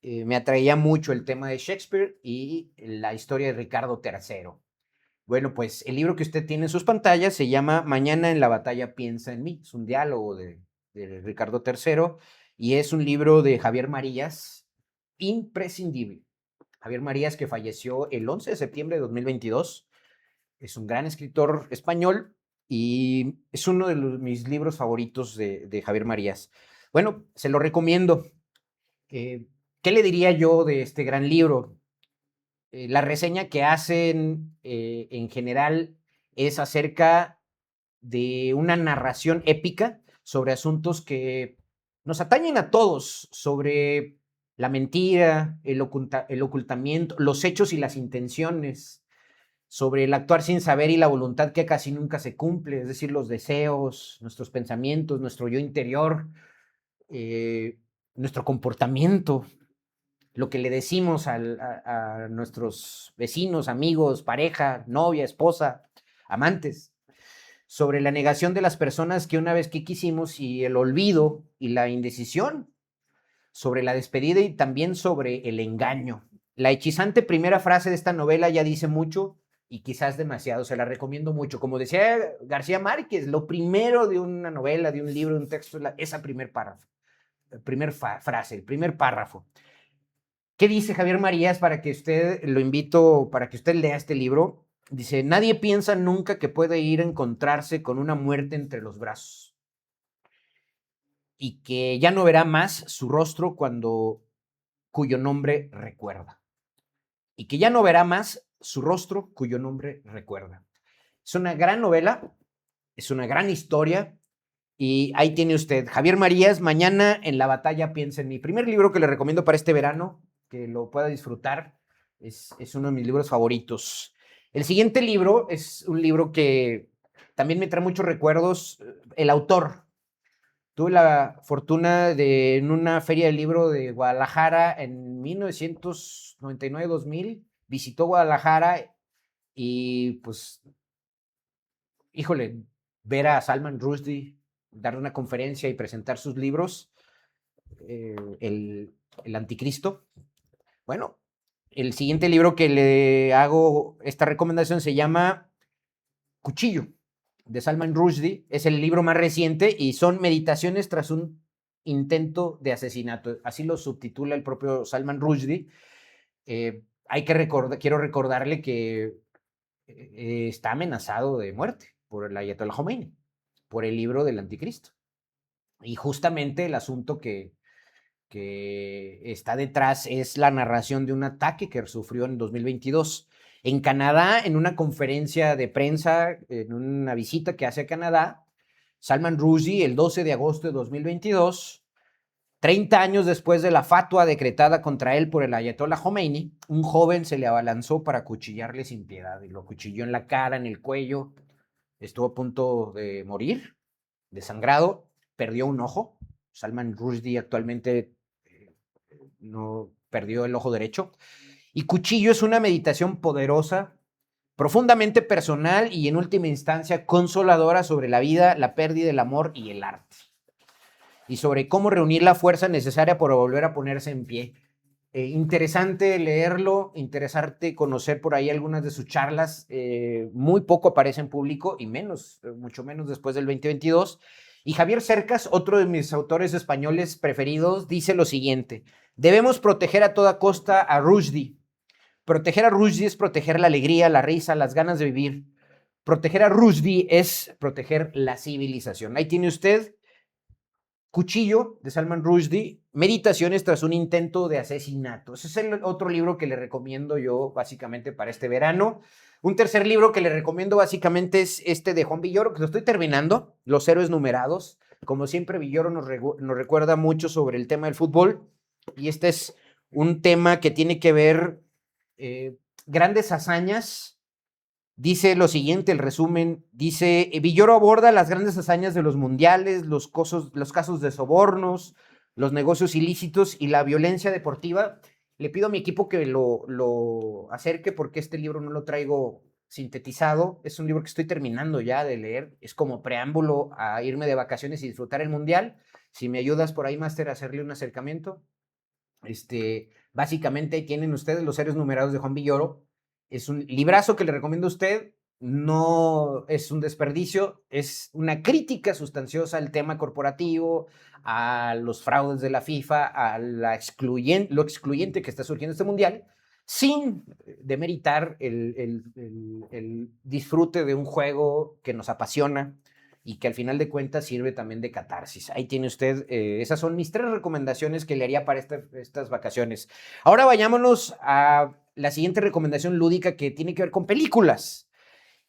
me atraía mucho el tema de Shakespeare y la historia de Ricardo III. Bueno, pues el libro que usted tiene en sus pantallas se llama Mañana en la batalla piensa en mí, es un diálogo de Ricardo III y es un libro de Javier Marías, imprescindible. Javier Marías, que falleció el 11 de septiembre de 2022, es un gran escritor español y es uno de mis libros favoritos de Javier Marías. Bueno, se lo recomiendo. ¿Qué le diría yo de este gran libro? La reseña que hacen en general es acerca de una narración épica sobre asuntos que nos atañen a todos, sobre la mentira, el ocultamiento, los hechos y las intenciones, sobre el actuar sin saber y la voluntad que casi nunca se cumple, es decir, los deseos, nuestros pensamientos, nuestro yo interior, nuestro comportamiento, lo que le decimos a nuestros vecinos, amigos, pareja, novia, esposa, amantes, sobre la negación de las personas que una vez que quisimos y el olvido y la indecisión, sobre la despedida y también sobre el engaño. La hechizante primera frase de esta novela ya dice mucho y quizás demasiado, se la recomiendo mucho. Como decía García Márquez, lo primero de una novela, de un libro, de un texto, es esa primer párrafo, frase, el primer párrafo. ¿Qué dice Javier Marías? Para que usted, lo invito, para que usted lea este libro. Dice, nadie piensa nunca que puede ir a encontrarse con una muerte entre los brazos y que ya no verá más su rostro cuyo nombre recuerda. Y que ya no verá más su rostro cuyo nombre recuerda. Es una gran novela, es una gran historia y ahí tiene usted. Javier Marías, Mañana en la batalla piensa en mí. Primer libro que le recomiendo para este verano, que lo pueda disfrutar, es uno de mis libros favoritos. El siguiente libro es un libro que también me trae muchos recuerdos. El autor. Tuve la fortuna de, en una feria del libro de Guadalajara en 1999-2000, visitó Guadalajara y pues, híjole, ver a Salman Rushdie dar una conferencia y presentar sus libros, el Anticristo. Bueno, el siguiente libro que le hago esta recomendación se llama Cuchillo, de Salman Rushdie. Es el libro más reciente y son meditaciones tras un intento de asesinato. Así lo subtitula el propio Salman Rushdie. Quiero recordarle que está amenazado de muerte por el Ayatollah Khomeini, por el libro del Anticristo. Y justamente el asunto que está detrás es la narración de un ataque que sufrió en 2022. En Canadá, en una conferencia de prensa, en una visita que hace a Canadá, Salman Rushdie, el 12 de agosto de 2022, 30 años después de la fatua decretada contra él por el Ayatollah Khomeini, un joven se le abalanzó para acuchillarle sin piedad y lo acuchilló en la cara, en el cuello. Estuvo a punto de morir, desangrado, perdió un ojo. Salman Rushdie actualmente no perdió el ojo derecho. Y Cuchillo es una meditación poderosa, profundamente personal y en última instancia consoladora sobre la vida, la pérdida, el amor y el arte. Y sobre cómo reunir la fuerza necesaria para volver a ponerse en pie. Interesante leerlo, interesante conocer por ahí algunas de sus charlas. Muy poco aparece en público y mucho menos después del 2022. Y Javier Cercas, otro de mis autores españoles preferidos, dice lo siguiente: debemos proteger a toda costa a Rushdie. Proteger a Rushdie es proteger la alegría, la risa, las ganas de vivir. Proteger a Rushdie es proteger la civilización. Ahí tiene usted Cuchillo, de Salman Rushdie, Meditaciones tras un intento de asesinato. Ese es el otro libro que le recomiendo yo básicamente para este verano. Un tercer libro que le recomiendo básicamente es este de Juan Villoro, que lo estoy terminando, Los héroes numerados. Como siempre, Villoro nos recuerda mucho sobre el tema del fútbol y este es un tema que tiene que ver grandes hazañas. Dice lo siguiente, el resumen, dice, Villoro aborda las grandes hazañas de los mundiales, los casos de sobornos, los negocios ilícitos y la violencia deportiva. Le pido a mi equipo que lo acerque porque este libro no lo traigo sintetizado. Es un libro que estoy terminando ya de leer. Es como preámbulo a irme de vacaciones y disfrutar el mundial. Si me ayudas por ahí, Máster, a hacerle un acercamiento. Básicamente ahí tienen ustedes Los héroes numerados de Juan Villoro. Es un librazo que le recomiendo a usted. no es un desperdicio, es una crítica sustanciosa al tema corporativo, a los fraudes de la FIFA, a lo excluyente que está surgiendo este mundial, sin demeritar el disfrute de un juego que nos apasiona y que al final de cuentas sirve también de catarsis. Ahí tiene usted, esas son mis 3 recomendaciones que le haría para estas vacaciones. Ahora vayámonos a la siguiente recomendación lúdica que tiene que ver con películas.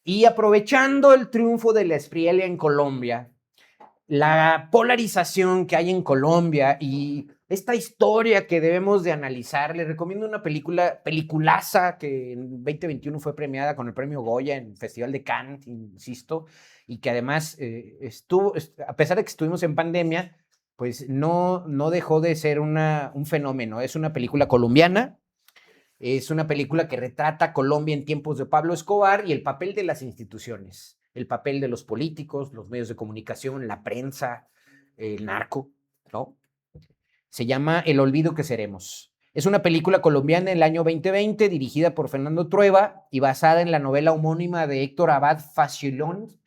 Y aprovechando el triunfo de la Espriella en Colombia, la polarización que hay en Colombia y esta historia que debemos de analizar, le recomiendo una peliculaza que en 2021 fue premiada con el premio Goya en el Festival de Cannes, insisto, y que además a pesar de que estuvimos en pandemia, pues no dejó de ser un fenómeno. Es una película colombiana. Es una película que retrata Colombia en tiempos de Pablo Escobar y el papel de las instituciones, el papel de los políticos, los medios de comunicación, la prensa, el narco, ¿no? Se llama El olvido que seremos. Es una película colombiana del año 2020, dirigida por Fernando Trueba y basada en la novela homónima de Héctor Abad Faciolince.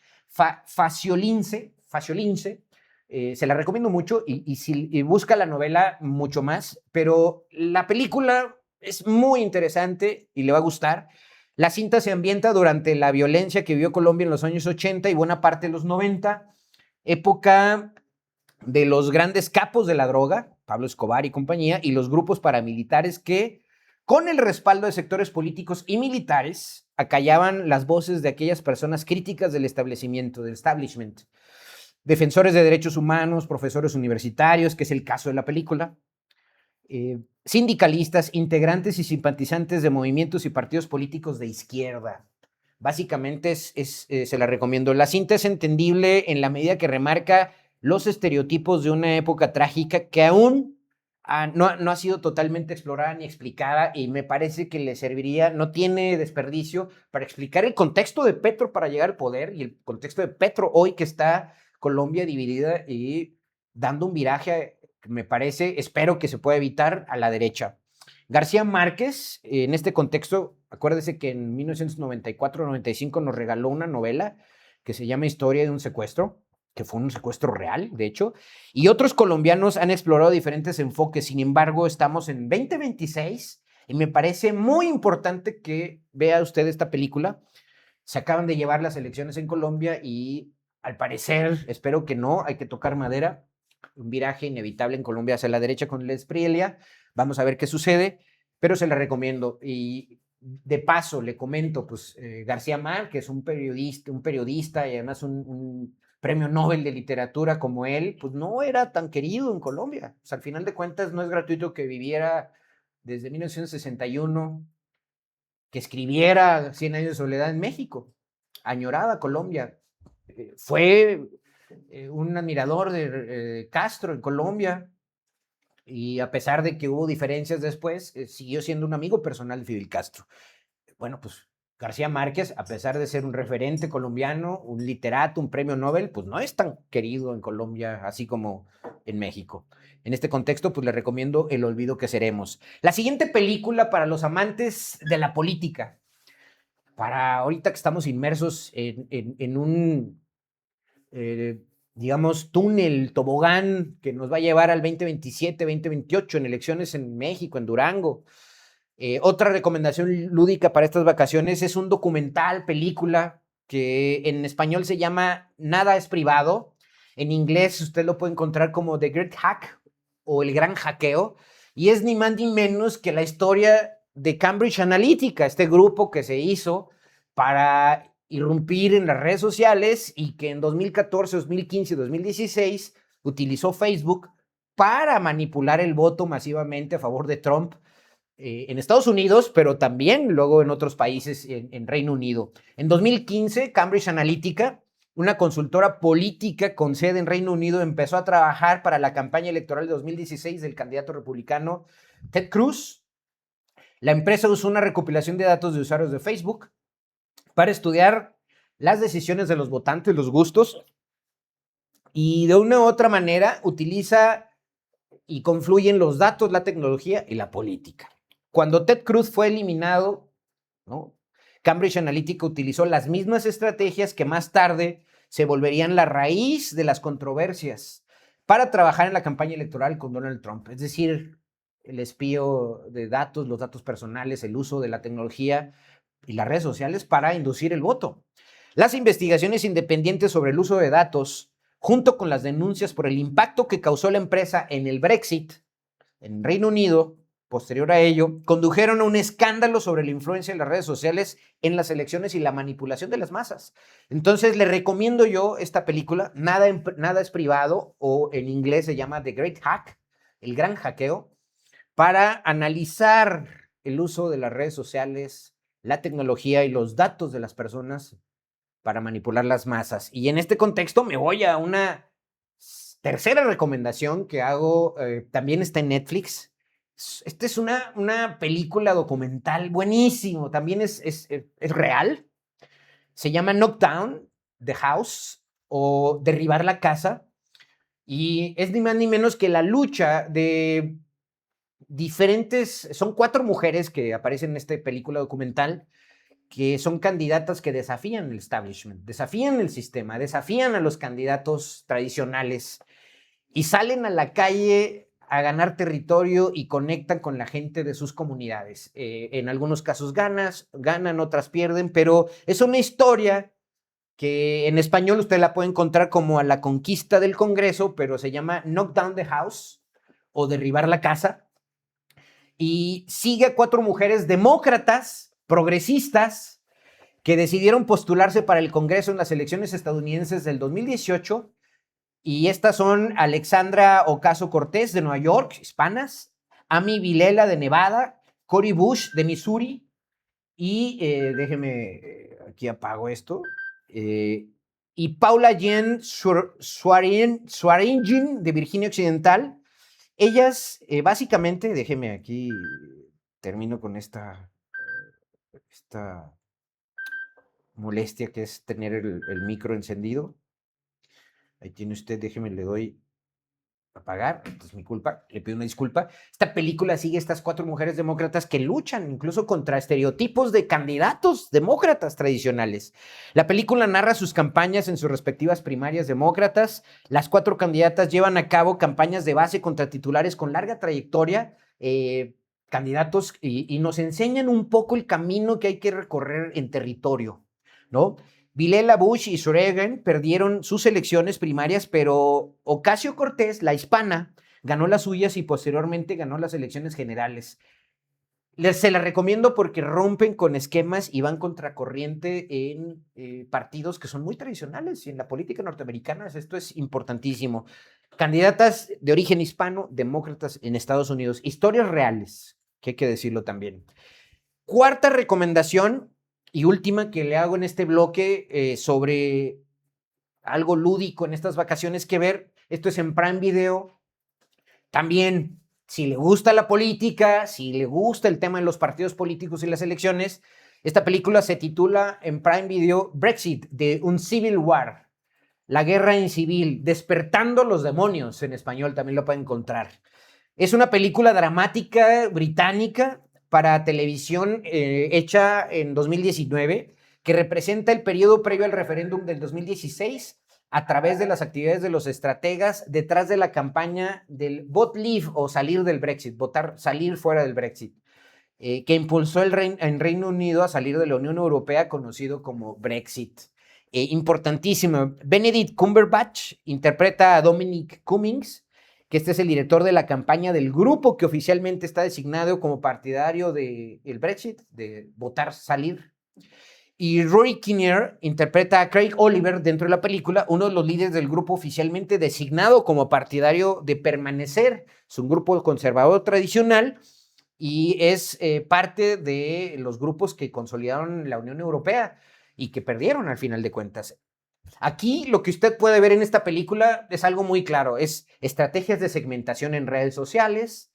Se la recomiendo mucho y busca la novela mucho más, pero la película es muy interesante y le va a gustar. La cinta se ambienta durante la violencia que vivió Colombia en los años 80 y buena parte de los 90, época de los grandes capos de la droga, Pablo Escobar y compañía, y los grupos paramilitares que, con el respaldo de sectores políticos y militares, acallaban las voces de aquellas personas críticas del establishment, defensores de derechos humanos, profesores universitarios, que es el caso de la película, sindicalistas, integrantes y simpatizantes de movimientos y partidos políticos de izquierda. Básicamente se la recomiendo. La cinta es entendible en la medida que remarca los estereotipos de una época trágica que aún no ha sido totalmente explorada ni explicada, y me parece que le serviría, no tiene desperdicio, para explicar el contexto de Petro para llegar al poder y el contexto de Petro hoy que está Colombia dividida y dando un viraje, me parece, espero que se pueda evitar, a la derecha. García Márquez, en este contexto, acuérdese que en 1994-95 nos regaló una novela que se llama Historia de un secuestro, que fue un secuestro real, de hecho, y otros colombianos han explorado diferentes enfoques. Sin embargo, estamos en 2026 y me parece muy importante que vea usted esta película. Se acaban de llevar las elecciones en Colombia y, al parecer, espero que no, hay que tocar madera, un viraje inevitable en Colombia hacia la derecha con la Espriella. Vamos a ver qué sucede, pero se la recomiendo. Y de paso le comento, pues García Márquez, un periodista y además un premio Nobel de literatura como él, pues no era tan querido en Colombia. O sea, al final de cuentas no es gratuito que viviera desde 1961, que escribiera 100 años de soledad en México. Añorada Colombia. Fue un admirador de Castro en Colombia, y a pesar de que hubo diferencias después, siguió siendo un amigo personal de Fidel Castro. Bueno, pues García Márquez, a pesar de ser un referente colombiano, un literato, un premio Nobel, pues no es tan querido en Colombia, así como en México. En este contexto, pues le recomiendo El olvido que seremos. La siguiente película para los amantes de la política, para ahorita que estamos inmersos en un digamos, túnel, tobogán que nos va a llevar al 2027, 2028 en elecciones en México, en Durango. Otra recomendación lúdica para estas vacaciones es un documental, película, que en español se llama Nada es privado. En inglés usted lo puede encontrar como The Great Hack o El Gran Hackeo, y es ni más ni menos que la historia de Cambridge Analytica, este grupo que se hizo para irrumpir en las redes sociales y que en 2014, 2015 y 2016 utilizó Facebook para manipular el voto masivamente a favor de Trump en Estados Unidos, pero también luego en otros países en Reino Unido. En 2015, Cambridge Analytica, una consultora política con sede en Reino Unido, empezó a trabajar para la campaña electoral de 2016 del candidato republicano Ted Cruz. La empresa usó una recopilación de datos de usuarios de Facebook para estudiar las decisiones de los votantes, los gustos, y de una u otra manera utiliza y confluyen los datos, la tecnología y la política. Cuando Ted Cruz fue eliminado, ¿no?, Cambridge Analytica utilizó las mismas estrategias que más tarde se volverían la raíz de las controversias para trabajar en la campaña electoral con Donald Trump. Es decir, el espío de datos, los datos personales, el uso de la tecnología y las redes sociales para inducir el voto. Las investigaciones independientes sobre el uso de datos, junto con las denuncias por el impacto que causó la empresa en el Brexit, en Reino Unido, posterior a ello, condujeron a un escándalo sobre la influencia de las redes sociales en las elecciones y la manipulación de las masas. Entonces, le recomiendo yo esta película, Nada es privado, o en inglés se llama The Great Hack, el gran hackeo, para analizar el uso de las redes sociales, la tecnología y los datos de las personas para manipular las masas. Y en este contexto me voy a una tercera recomendación que hago, también está en Netflix. Esta es una película documental buenísimo, también es real. Se llama Knockdown the House o Derribar la Casa. Y es ni más ni menos que la lucha de diferentes, son 4 mujeres que aparecen en esta película documental, que son candidatas que desafían el establishment, desafían el sistema, desafían a los candidatos tradicionales y salen a la calle a ganar territorio y conectan con la gente de sus comunidades. En algunos casos ganan, otras pierden, pero es una historia que en español usted la puede encontrar como A la conquista del Congreso, pero se llama Knock Down the House o Derribar la Casa, y sigue a 4 mujeres demócratas, progresistas, que decidieron postularse para el Congreso en las elecciones estadounidenses del 2018, y estas son Alexandra Ocasio-Cortez de Nueva York, hispanas, Amy Vilela de Nevada, Cori Bush de Missouri, y déjeme, aquí apago esto, y Paula Jean Swearengin de Virginia Occidental. Ellas, básicamente, déjeme aquí, termino con esta molestia que es tener el micro encendido. Ahí tiene usted, déjeme, le doy a apagar, esto es mi culpa, le pido una disculpa. Esta película sigue a estas 4 mujeres demócratas que luchan incluso contra estereotipos de candidatos demócratas tradicionales. La película narra sus campañas en sus respectivas primarias demócratas. Las 4 candidatas llevan a cabo campañas de base contra titulares con larga trayectoria, candidatos, y nos enseñan un poco el camino que hay que recorrer en territorio, ¿no? Vilela, Bush y Swearengin perdieron sus elecciones primarias, pero Ocasio-Cortez, la hispana, ganó las suyas y posteriormente ganó las elecciones generales. Se las recomiendo porque rompen con esquemas y van contracorriente en partidos que son muy tradicionales y en la política norteamericana esto es importantísimo. Candidatas de origen hispano, demócratas en Estados Unidos. Historias reales, que hay que decirlo también. Cuarta recomendación y última que le hago en este bloque sobre algo lúdico en estas vacaciones que ver. Esto es en Prime Video. También, si le gusta la política, si le gusta el tema de los partidos políticos y las elecciones, esta película se titula en Prime Video Brexit, de un Civil War, la guerra en civil, despertando los demonios, en español también lo pueden encontrar. Es una película dramática británica para televisión hecha en 2019, que representa el periodo previo al referéndum del 2016 a través de las actividades de los estrategas detrás de la campaña del Vote Leave o salir del Brexit, salir fuera del Brexit, que impulsó en Reino Unido a salir de la Unión Europea, conocido como Brexit. Importantísimo. Benedict Cumberbatch interpreta a Dominic Cummings, que este es el director de la campaña del grupo que oficialmente está designado como partidario del Brexit, de votar salir. Y Rory Kinnear interpreta a Craig Oliver dentro de la película, uno de los líderes del grupo oficialmente designado como partidario de permanecer. Es un grupo conservador tradicional y es parte de los grupos que consolidaron la Unión Europea y que perdieron al final de cuentas. Aquí lo que usted puede ver en esta película es algo muy claro, es estrategias de segmentación en redes sociales,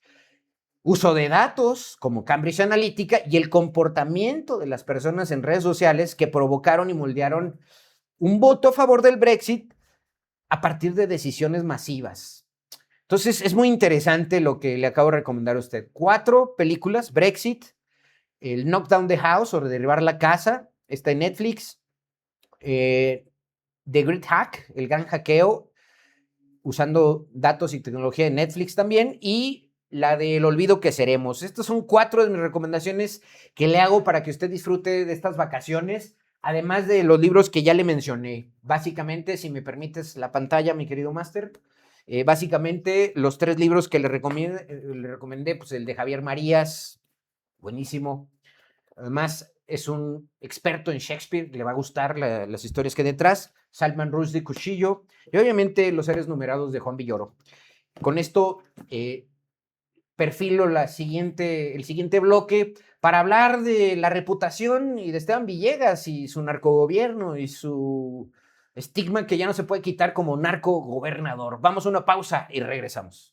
uso de datos como Cambridge Analytica y el comportamiento de las personas en redes sociales que provocaron y moldearon un voto a favor del Brexit a partir de decisiones masivas. Entonces es muy interesante lo que le acabo de recomendar a usted. 4 películas, Brexit, el Knock Down the House o Derribar la Casa, está en Netflix. The Great Hack, el gran hackeo, usando datos y tecnología de Netflix también, y la de El olvido que seremos. Estas son 4 de mis recomendaciones que le hago para que usted disfrute de estas vacaciones, además de los libros que ya le mencioné. Básicamente, si me permites la pantalla, mi querido Máster, básicamente los 3 libros que le recomendé, pues el de Javier Marías, buenísimo. Además, es un experto en Shakespeare, le va a gustar las historias que hay detrás. Salman Rushdie Cuchillo y obviamente Los seres numerados de Juan Villoro. Con esto perfilo el siguiente bloque para hablar de la reputación y de Esteban Villegas y su narcogobierno y su estigma que ya no se puede quitar como narcogobernador. Vamos a una pausa y regresamos.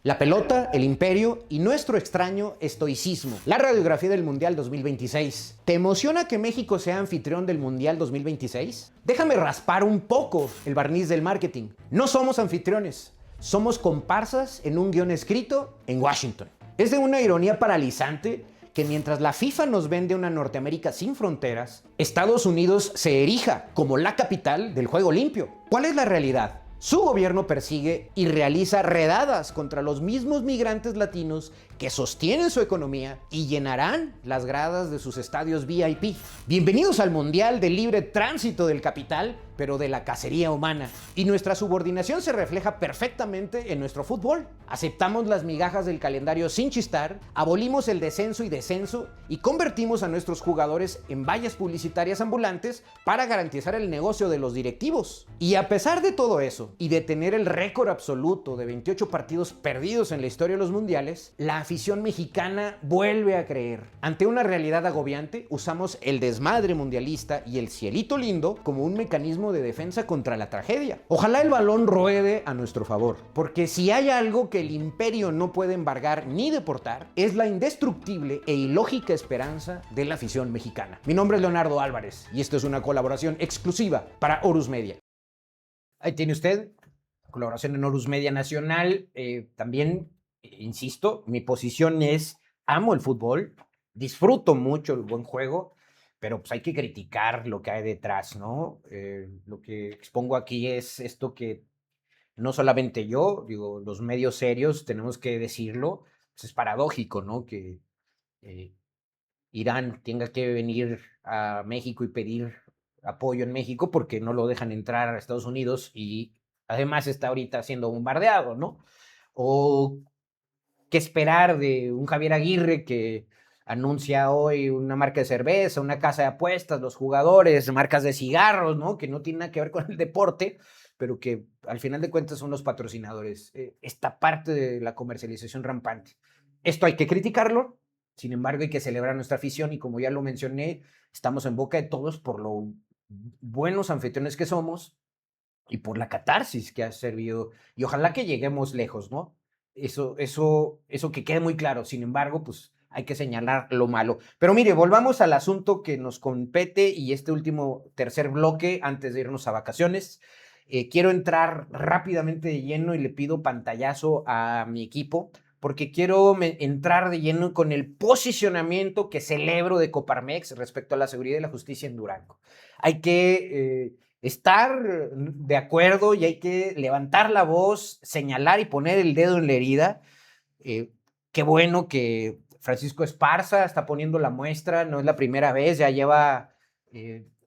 La pelota, el imperio y nuestro extraño estoicismo. La radiografía del Mundial 2026. ¿Te emociona que México sea anfitrión del Mundial 2026? Déjame raspar un poco el barniz del marketing. No somos anfitriones, somos comparsas en un guión escrito en Washington. Es de una ironía paralizante que mientras la FIFA nos vende una Norteamérica sin fronteras, Estados Unidos se erija como la capital del juego limpio. ¿Cuál es la realidad? Su gobierno persigue y realiza redadas contra los mismos migrantes latinos que sostienen su economía y llenarán las gradas de sus estadios VIP. Bienvenidos al Mundial de libre tránsito del capital, pero de la cacería humana. Y nuestra subordinación se refleja perfectamente en nuestro fútbol. Aceptamos las migajas del calendario sin chistar, abolimos el descenso y descenso y convertimos a nuestros jugadores en vallas publicitarias ambulantes para garantizar el negocio de los directivos. Y a pesar de todo eso, y de tener el récord absoluto de 28 partidos perdidos en la historia de los mundiales, la afición mexicana vuelve a creer. Ante una realidad agobiante, usamos el desmadre mundialista y el cielito lindo como un mecanismo de defensa contra la tragedia. Ojalá el balón ruede a nuestro favor, porque si hay algo que el imperio no puede embargar ni deportar, es la indestructible e ilógica esperanza de la afición mexicana. Mi nombre es Leonardo Álvarez y esto es una colaboración exclusiva para Horus Media. Ahí tiene usted, colaboración en Horus Media Nacional. También, insisto, mi posición es, amo el fútbol, disfruto mucho el buen juego, pero pues hay que criticar lo que hay detrás, ¿no? Lo que expongo aquí es esto que no solamente yo, digo, los medios serios tenemos que decirlo, pues es paradójico, ¿no? Que Irán tenga que venir a México y pedir apoyo en México porque no lo dejan entrar a Estados Unidos y además está ahorita siendo bombardeado, ¿no? O qué esperar de un Javier Aguirre que anuncia hoy una marca de cerveza, una casa de apuestas, los jugadores, marcas de cigarros, ¿no? Que no tienen nada que ver con el deporte, pero que al final de cuentas son los patrocinadores. Esta parte de la comercialización rampante. Esto hay que criticarlo, sin embargo hay que celebrar nuestra afición y como ya lo mencioné, estamos en boca de todos por lo buenos anfitriones que somos y por la catarsis que ha servido y ojalá que lleguemos lejos, ¿no? Eso que quede muy claro. Sin embargo, pues hay que señalar lo malo. Pero mire, volvamos al asunto que nos compete y este último tercer bloque antes de irnos a vacaciones. Quiero entrar rápidamente de lleno y le pido pantallazo a mi equipo porque quiero entrar de lleno con el posicionamiento que celebro de Coparmex respecto a la seguridad y la justicia en Durango. Hay que estar de acuerdo y hay que levantar la voz, señalar y poner el dedo en la herida. Qué bueno que Francisco Esparza está poniendo la muestra, no es la primera vez, ya lleva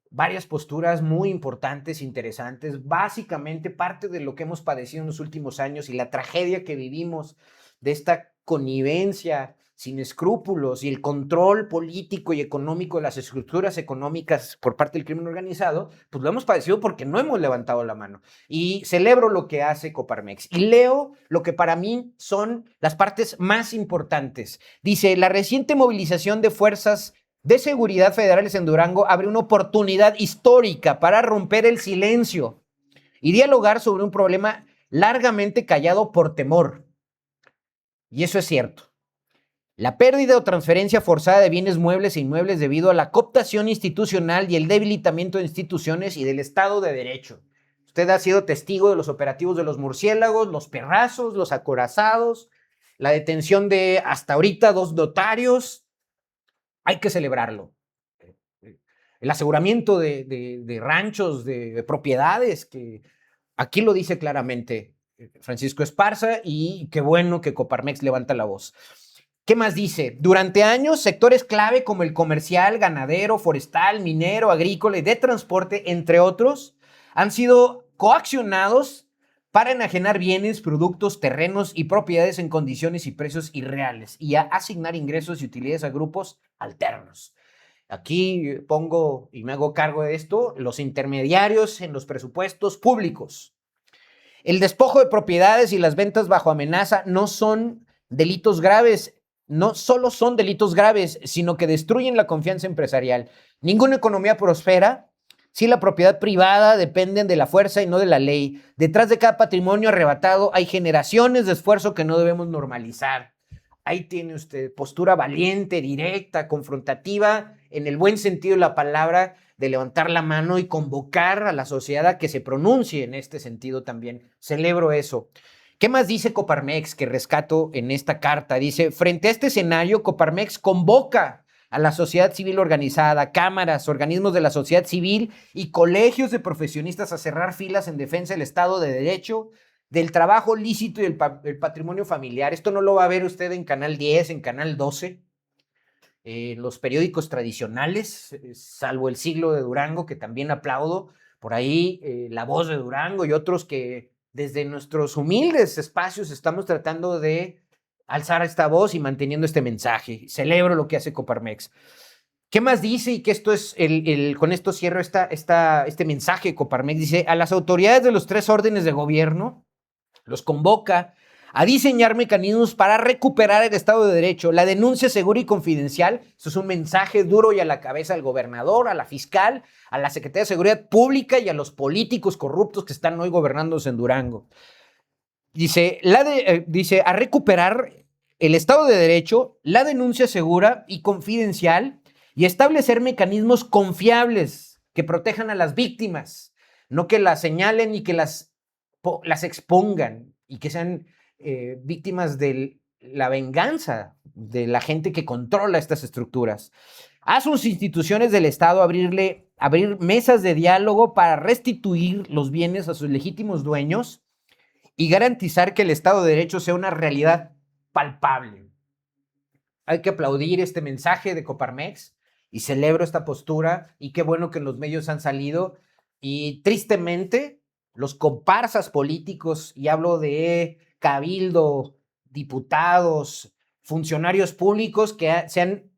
varias posturas muy importantes, interesantes, básicamente parte de lo que hemos padecido en los últimos años y la tragedia que vivimos de esta connivencia sin escrúpulos y el control político y económico de las estructuras económicas por parte del crimen organizado, pues lo hemos padecido porque no hemos levantado la mano. Y celebro lo que hace Coparmex. Y leo lo que para mí son las partes más importantes. Dice, la reciente movilización de fuerzas de seguridad federales en Durango abre una oportunidad histórica para romper el silencio y dialogar sobre un problema largamente callado por temor. Y eso es cierto. La pérdida o transferencia forzada de bienes muebles e inmuebles debido a la cooptación institucional y el debilitamiento de instituciones y del Estado de Derecho. Usted ha sido testigo de los operativos de los murciélagos, los perrazos, los acorazados, la detención de hasta ahorita 2 notarios. hay que celebrarlo. El aseguramiento de ranchos, de propiedades, que aquí lo dice claramente Francisco Esparza, y qué bueno que Coparmex levanta la voz. ¿Qué más dice? Durante años, sectores clave como el comercial, ganadero, forestal, minero, agrícola y de transporte, entre otros, han sido coaccionados para enajenar bienes, productos, terrenos y propiedades en condiciones y precios irreales y a asignar ingresos y utilidades a grupos alternos. Aquí pongo y me hago cargo de esto, los intermediarios en los presupuestos públicos. El despojo de propiedades y las ventas bajo amenaza no son delitos graves. No solo son delitos graves, sino que destruyen la confianza empresarial. Ninguna economía prospera si la propiedad privada depende de la fuerza y no de la ley. Detrás de cada patrimonio arrebatado hay generaciones de esfuerzo que no debemos normalizar. Ahí tiene usted postura valiente, directa, confrontativa, en el buen sentido de la palabra, de levantar la mano y convocar a la sociedad a que se pronuncie en este sentido también. Celebro eso. ¿Qué más dice Coparmex que rescato en esta carta? Dice, frente a este escenario, Coparmex convoca a la sociedad civil organizada, cámaras, organismos de la sociedad civil y colegios de profesionistas a cerrar filas en defensa del Estado de Derecho, del trabajo lícito y el patrimonio familiar. Esto no lo va a ver usted en Canal 10, en Canal 12, en los periódicos tradicionales, salvo El Siglo de Durango, que también aplaudo, por ahí La Voz de Durango y otros que desde nuestros humildes espacios estamos tratando de alzar esta voz y manteniendo este mensaje. Celebro lo que hace Coparmex. ¿Qué más dice? Y que esto es, con esto cierro este mensaje de Coparmex. Dice, a las autoridades de los 3 órdenes de gobierno los convoca a diseñar mecanismos para recuperar el Estado de Derecho, la denuncia segura y confidencial. Eso es un mensaje duro y a la cabeza del gobernador, a la fiscal, a la Secretaría de Seguridad Pública y a los políticos corruptos que están hoy gobernándose en Durango. Dice, a recuperar el Estado de Derecho, la denuncia segura y confidencial y establecer mecanismos confiables que protejan a las víctimas, no que las señalen y que las expongan y que sean víctimas de la venganza de la gente que controla estas estructuras. A sus instituciones del Estado abrir mesas de diálogo para restituir los bienes a sus legítimos dueños y garantizar que el Estado de Derecho sea una realidad palpable. Hay que aplaudir este mensaje de Coparmex y celebro esta postura y qué bueno que en los medios han salido y tristemente los comparsas políticos, y hablo de cabildo, diputados, funcionarios públicos que se han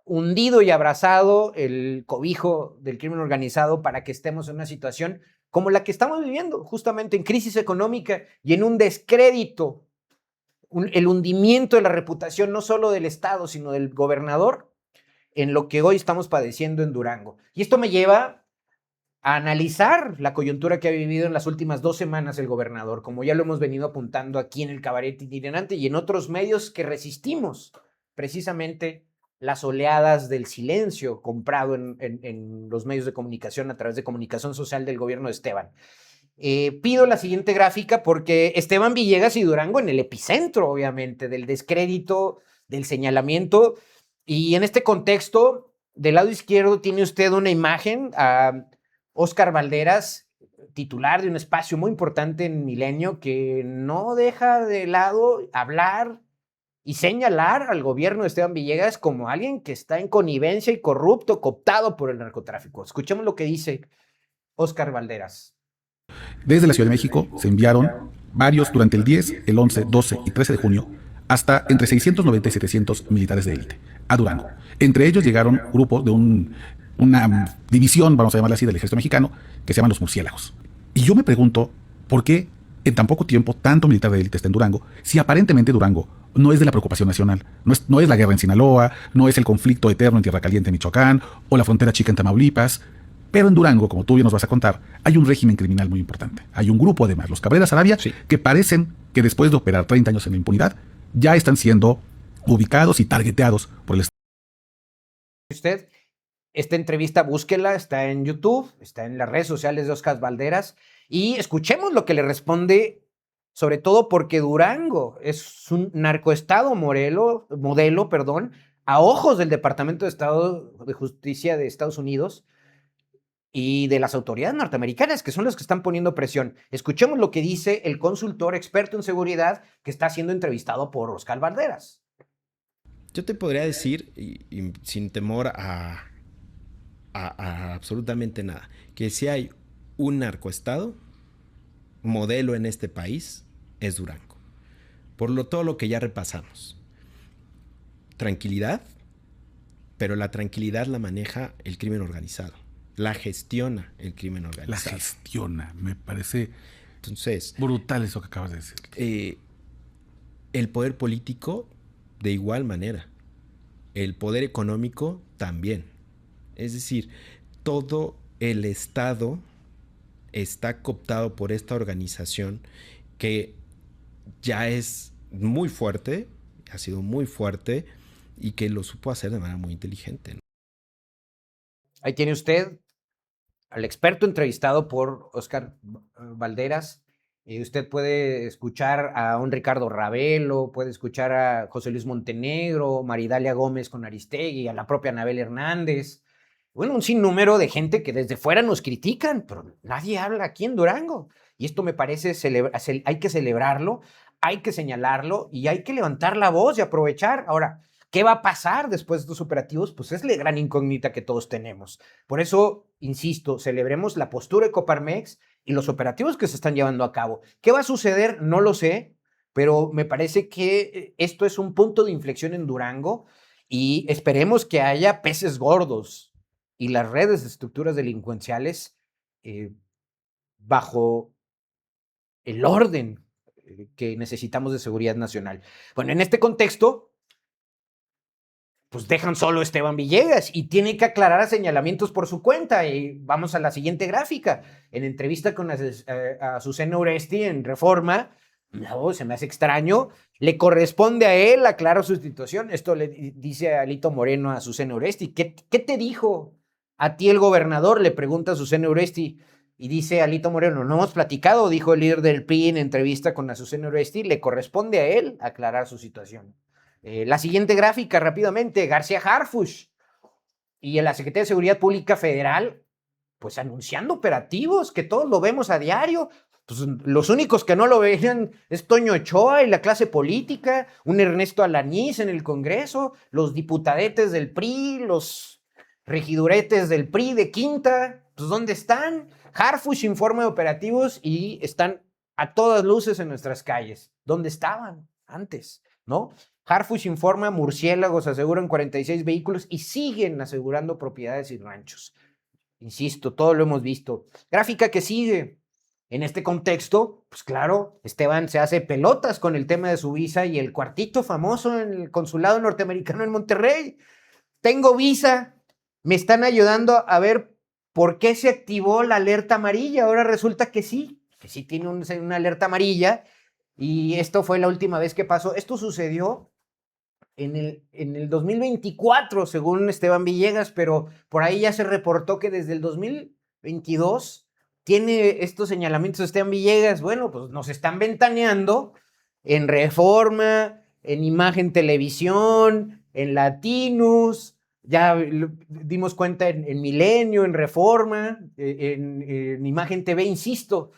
hundido y abrazado el cobijo del crimen organizado para que estemos en una situación como la que estamos viviendo, justamente en crisis económica y en un descrédito, el hundimiento de la reputación no solo del Estado, sino del gobernador, en lo que hoy estamos padeciendo en Durango. Y esto me lleva a analizar la coyuntura que ha vivido en las últimas 2 semanas el gobernador, como ya lo hemos venido apuntando aquí en el Cabaret Itinerante y en otros medios que resistimos precisamente las oleadas del silencio comprado en los medios de comunicación a través de comunicación social del gobierno de Esteban. Pido la siguiente gráfica porque Esteban Villegas y Durango en el epicentro, obviamente, del descrédito, del señalamiento, y en este contexto, del lado izquierdo tiene usted una imagen a Óscar Valderas, titular de un espacio muy importante en Milenio, que no deja de lado hablar y señalar al gobierno de Esteban Villegas como alguien que está en connivencia y corrupto, cooptado por el narcotráfico. Escuchemos lo que dice Óscar Valderas. Desde la Ciudad de México se enviaron varios durante el 10, el 11, 12 y 13 de junio, hasta entre 690 y 700 militares de élite a Durango. Entre ellos llegaron grupos de una división, vamos a llamarla así, del ejército mexicano, que se llaman los murciélagos. Y yo me pregunto, ¿por qué en tan poco tiempo tanto militar de élite está en Durango? Si aparentemente Durango no es de la preocupación nacional, no es la guerra en Sinaloa, no es el conflicto eterno en Tierra Caliente en Michoacán, o la frontera chica en Tamaulipas. Pero en Durango, como tú bien nos vas a contar, hay un régimen criminal muy importante. Hay un grupo, además, los Cabrera Sarabia, que parecen que después de operar 30 años en la impunidad, ya están siendo ubicados y targeteados por el Estado. Usted, esta entrevista, búsquela, está en YouTube, está en las redes sociales de Óscar Valderas, y escuchemos lo que le responde, sobre todo porque Durango es un narcoestado modelo, a ojos del Departamento de Estado de Justicia de Estados Unidos y de las autoridades norteamericanas, que son los que están poniendo presión. Escuchemos lo que dice el consultor experto en seguridad que está siendo entrevistado por Oscar Valderas. Yo te podría decir, y sin temor a absolutamente nada, que si hay un narcoestado modelo en este país, es Durango. Todo lo que ya repasamos. Tranquilidad, pero la tranquilidad la maneja el crimen organizado. La gestiona el crimen organizado. La gestiona, me parece entonces brutal eso que acabas de decir. El poder político, de igual manera. El poder económico, también. Es decir, todo el Estado está cooptado por esta organización que ya es muy fuerte, ha sido muy fuerte y que lo supo hacer de manera muy inteligente, ¿no? Ahí tiene usted al experto entrevistado por Oscar Valderas. Usted puede escuchar a un Ricardo Ravelo, puede escuchar a José Luis Montenegro, Maridalia Gómez con Aristegui, a la propia Anabel Hernández. Bueno, un sinnúmero de gente que desde fuera nos critican, pero nadie habla aquí en Durango. Y esto me parece, hay que celebrarlo, hay que señalarlo y hay que levantar la voz y aprovechar. Ahora, ¿qué va a pasar después de estos operativos? Pues es la gran incógnita que todos tenemos. Por eso, insisto, celebremos la postura de Coparmex y los operativos que se están llevando a cabo. ¿Qué va a suceder? No lo sé, pero me parece que esto es un punto de inflexión en Durango y esperemos que haya peces gordos y las redes de estructuras delincuenciales bajo el orden que necesitamos de seguridad nacional. Bueno, en este contexto, pues dejan solo a Esteban Villegas y tiene que aclarar señalamientos por su cuenta. Y vamos a la siguiente gráfica. En entrevista con Azucena Uresti en Reforma, no, se me hace extraño, le corresponde a él aclarar su situación. Esto le dice a Alito Moreno a Azucena Uresti. ¿Qué te dijo a ti el gobernador? Le pregunta a Azucena Uresti. Y dice Alito Moreno, no hemos platicado, dijo el líder del PRI en entrevista con Azucena Uresti. Le corresponde a él aclarar su situación. La siguiente gráfica, rápidamente, García Harfuch y en la Secretaría de Seguridad Pública Federal, pues anunciando operativos que todos lo vemos a diario. Pues, los únicos que no lo veían es Toño Ochoa y la clase política, un Ernesto Alanís en el Congreso, los diputadetes del PRI, los regiduretes del PRI de Quinta, pues ¿dónde están? Harfuch informa de operativos y están a todas luces en nuestras calles. ¿Dónde estaban antes? ¿No? Harfuch informa, murciélagos aseguran 46 vehículos y siguen asegurando propiedades y ranchos. Insisto, todo lo hemos visto. Gráfica que sigue. En este contexto, pues claro, Esteban se hace pelotas con el tema de su visa y el cuartito famoso en el consulado norteamericano en Monterrey. Tengo visa. Me están ayudando a ver por qué se activó la alerta amarilla. Ahora resulta que sí tiene una alerta amarilla. Y esto fue la última vez que pasó. Esto sucedió en el 2024, según Esteban Villegas, pero por ahí ya se reportó que desde el 2022 tiene estos señalamientos de Esteban Villegas. Bueno, pues nos están ventaneando en Reforma, en Imagen Televisión, en Latinus, ya dimos cuenta en Milenio, en Reforma, en Imagen TV, insisto.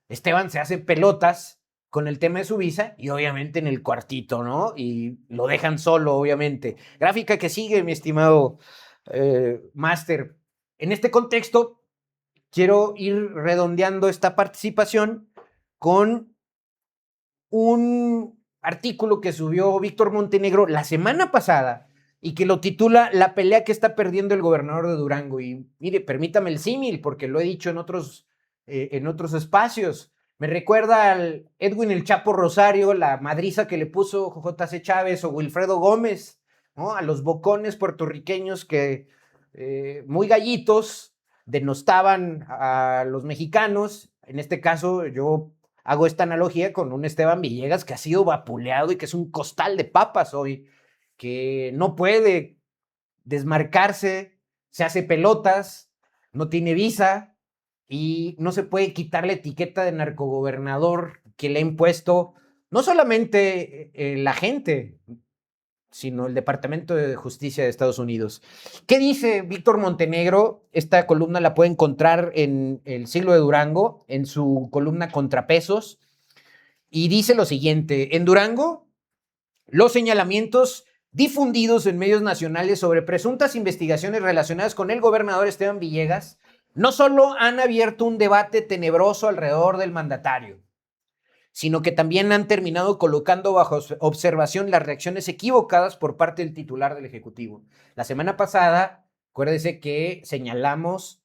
Esteban se hace pelotas con el tema de su visa y obviamente en el cuartito, ¿no? Y lo dejan solo, obviamente. Gráfica que sigue, mi estimado Máster. En este contexto, quiero ir redondeando esta participación con un artículo que subió Víctor Montenegro la semana pasada y que lo titula La pelea que está perdiendo el gobernador de Durango. Y mire, permítame el símil, porque lo he dicho en otros espacios. Me recuerda al Edwin El Chapo Rosario, la madriza que le puso J.C. Chávez o Wilfredo Gómez, ¿no? A los bocones puertorriqueños que, muy gallitos, denostaban a los mexicanos. En este caso, yo hago esta analogía con un Esteban Villegas que ha sido vapuleado y que es un costal de papas hoy, que no puede desmarcarse, se hace pelotas, no tiene visa, y no se puede quitar la etiqueta de narcogobernador que le ha impuesto no solamente la gente, sino el Departamento de Justicia de Estados Unidos. ¿Qué dice Víctor Montenegro? Esta columna la puede encontrar en El Siglo de Durango, en su columna Contrapesos, y dice lo siguiente: en Durango, los señalamientos difundidos en medios nacionales sobre presuntas investigaciones relacionadas con el gobernador Esteban Villegas no solo han abierto un debate tenebroso alrededor del mandatario, sino que también han terminado colocando bajo observación las reacciones equivocadas por parte del titular del Ejecutivo. La semana pasada, acuérdese que señalamos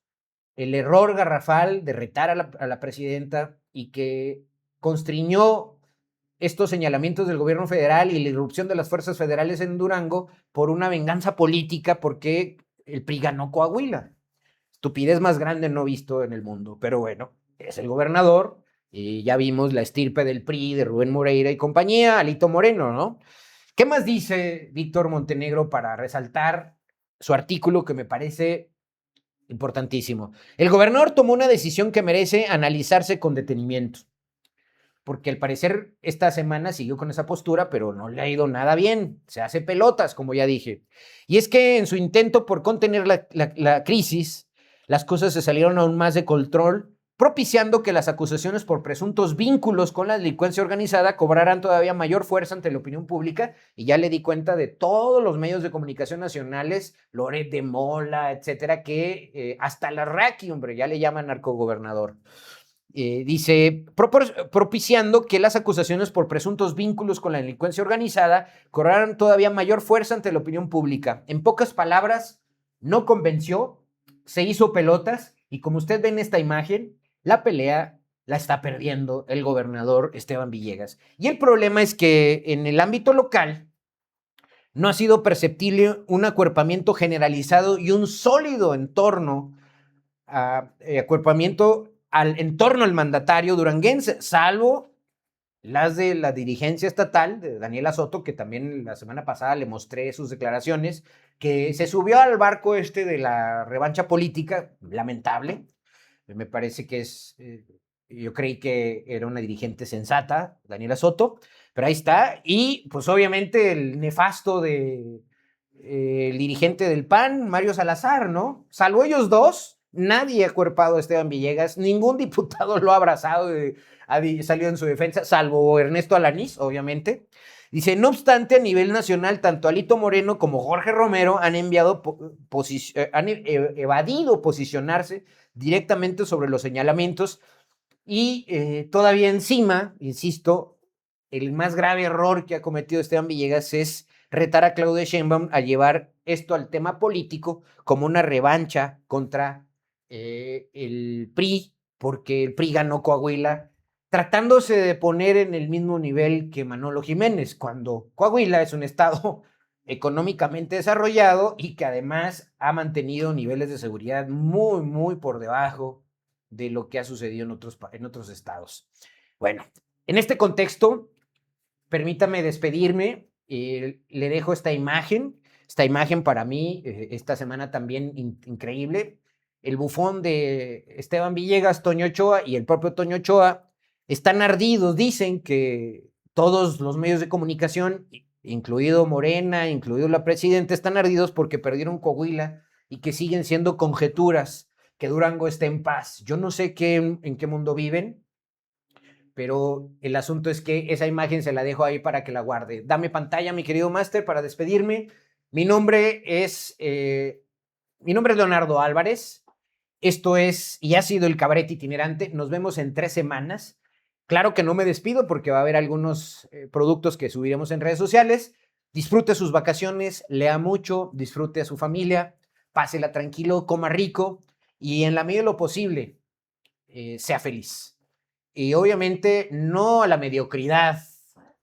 el error garrafal de retar a la presidenta y que constriñó estos señalamientos del gobierno federal y la irrupción de las fuerzas federales en Durango por una venganza política porque el PRI ganó Coahuila. Estupidez más grande no visto en el mundo, pero bueno, es el gobernador. Y ya vimos la estirpe del PRI, de Rubén Moreira y compañía, Alito Moreno, ¿no? ¿Qué más dice Víctor Montenegro para resaltar su artículo que me parece importantísimo? El gobernador tomó una decisión que merece analizarse con detenimiento, porque al parecer esta semana siguió con esa postura, pero no le ha ido nada bien, se hace pelotas, como ya dije. Y es que en su intento por contener la crisis, las cosas se salieron aún más de control, propiciando que las acusaciones por presuntos vínculos con la delincuencia organizada cobraran todavía mayor fuerza ante la opinión pública, y ya le di cuenta de todos los medios de comunicación nacionales, Loret de Mola, etcétera, que hasta la Raki, hombre, ya le llaman narcogobernador. Dice, propiciando que las acusaciones por presuntos vínculos con la delincuencia organizada cobraran todavía mayor fuerza ante la opinión pública. En pocas palabras, no convenció, se hizo pelotas, y como usted ve en esta imagen, la pelea la está perdiendo el gobernador Esteban Villegas. Y el problema es que en el ámbito local no ha sido perceptible un acuerpamiento generalizado y un sólido entorno al mandatario duranguense, salvo las de la dirigencia estatal de Daniela Soto, que también la semana pasada le mostré sus declaraciones, que se subió al barco de la revancha política, lamentable. Me parece que yo creí que era una dirigente sensata, Daniela Soto, pero ahí está. Y pues obviamente el nefasto el dirigente del PAN, Mario Salazar, ¿no? Salvo ellos dos, nadie ha acuerpado a Esteban Villegas, ningún diputado lo ha abrazado, salió en su defensa, salvo Ernesto Alanís, obviamente. Dice, no obstante, a nivel nacional, tanto Alito Moreno como Jorge Romero han evadido posicionarse directamente sobre los señalamientos y todavía encima, insisto, el más grave error que ha cometido Esteban Villegas es retar a Claudia Sheinbaum a llevar esto al tema político como una revancha contra el PRI, porque el PRI ganó Coahuila, tratándose de poner en el mismo nivel que Manolo Jiménez, cuando Coahuila es un estado económicamente desarrollado y que además ha mantenido niveles de seguridad muy, muy por debajo de lo que ha sucedido en otros estados. Bueno, en este contexto, permítame despedirme, le dejo esta imagen para mí, esta semana también increíble. El bufón de Esteban Villegas, Toño Ochoa, y el propio Toño Ochoa están ardidos. Dicen que todos los medios de comunicación, incluido Morena, incluido la presidenta, están ardidos porque perdieron Coahuila y que siguen siendo conjeturas que Durango está en paz. Yo no sé en qué mundo viven, pero el asunto es que esa imagen se la dejo ahí para que la guarde. Dame pantalla, mi querido máster, para despedirme. Mi nombre es Leonardo Álvarez. Esto es y ha sido el Cabaret Itinerante. Nos vemos en 3 semanas. Claro que no me despido porque va a haber algunos productos que subiremos en redes sociales. Disfrute sus vacaciones, lea mucho, disfrute a su familia, pásela tranquilo, coma rico y en la medida de lo posible, sea feliz. Y obviamente no a la mediocridad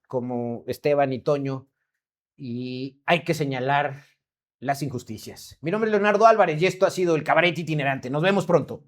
como Esteban y Toño, y hay que señalar las injusticias. Mi nombre es Leonardo Álvarez y esto ha sido el Cabaret Itinerante. Nos vemos pronto.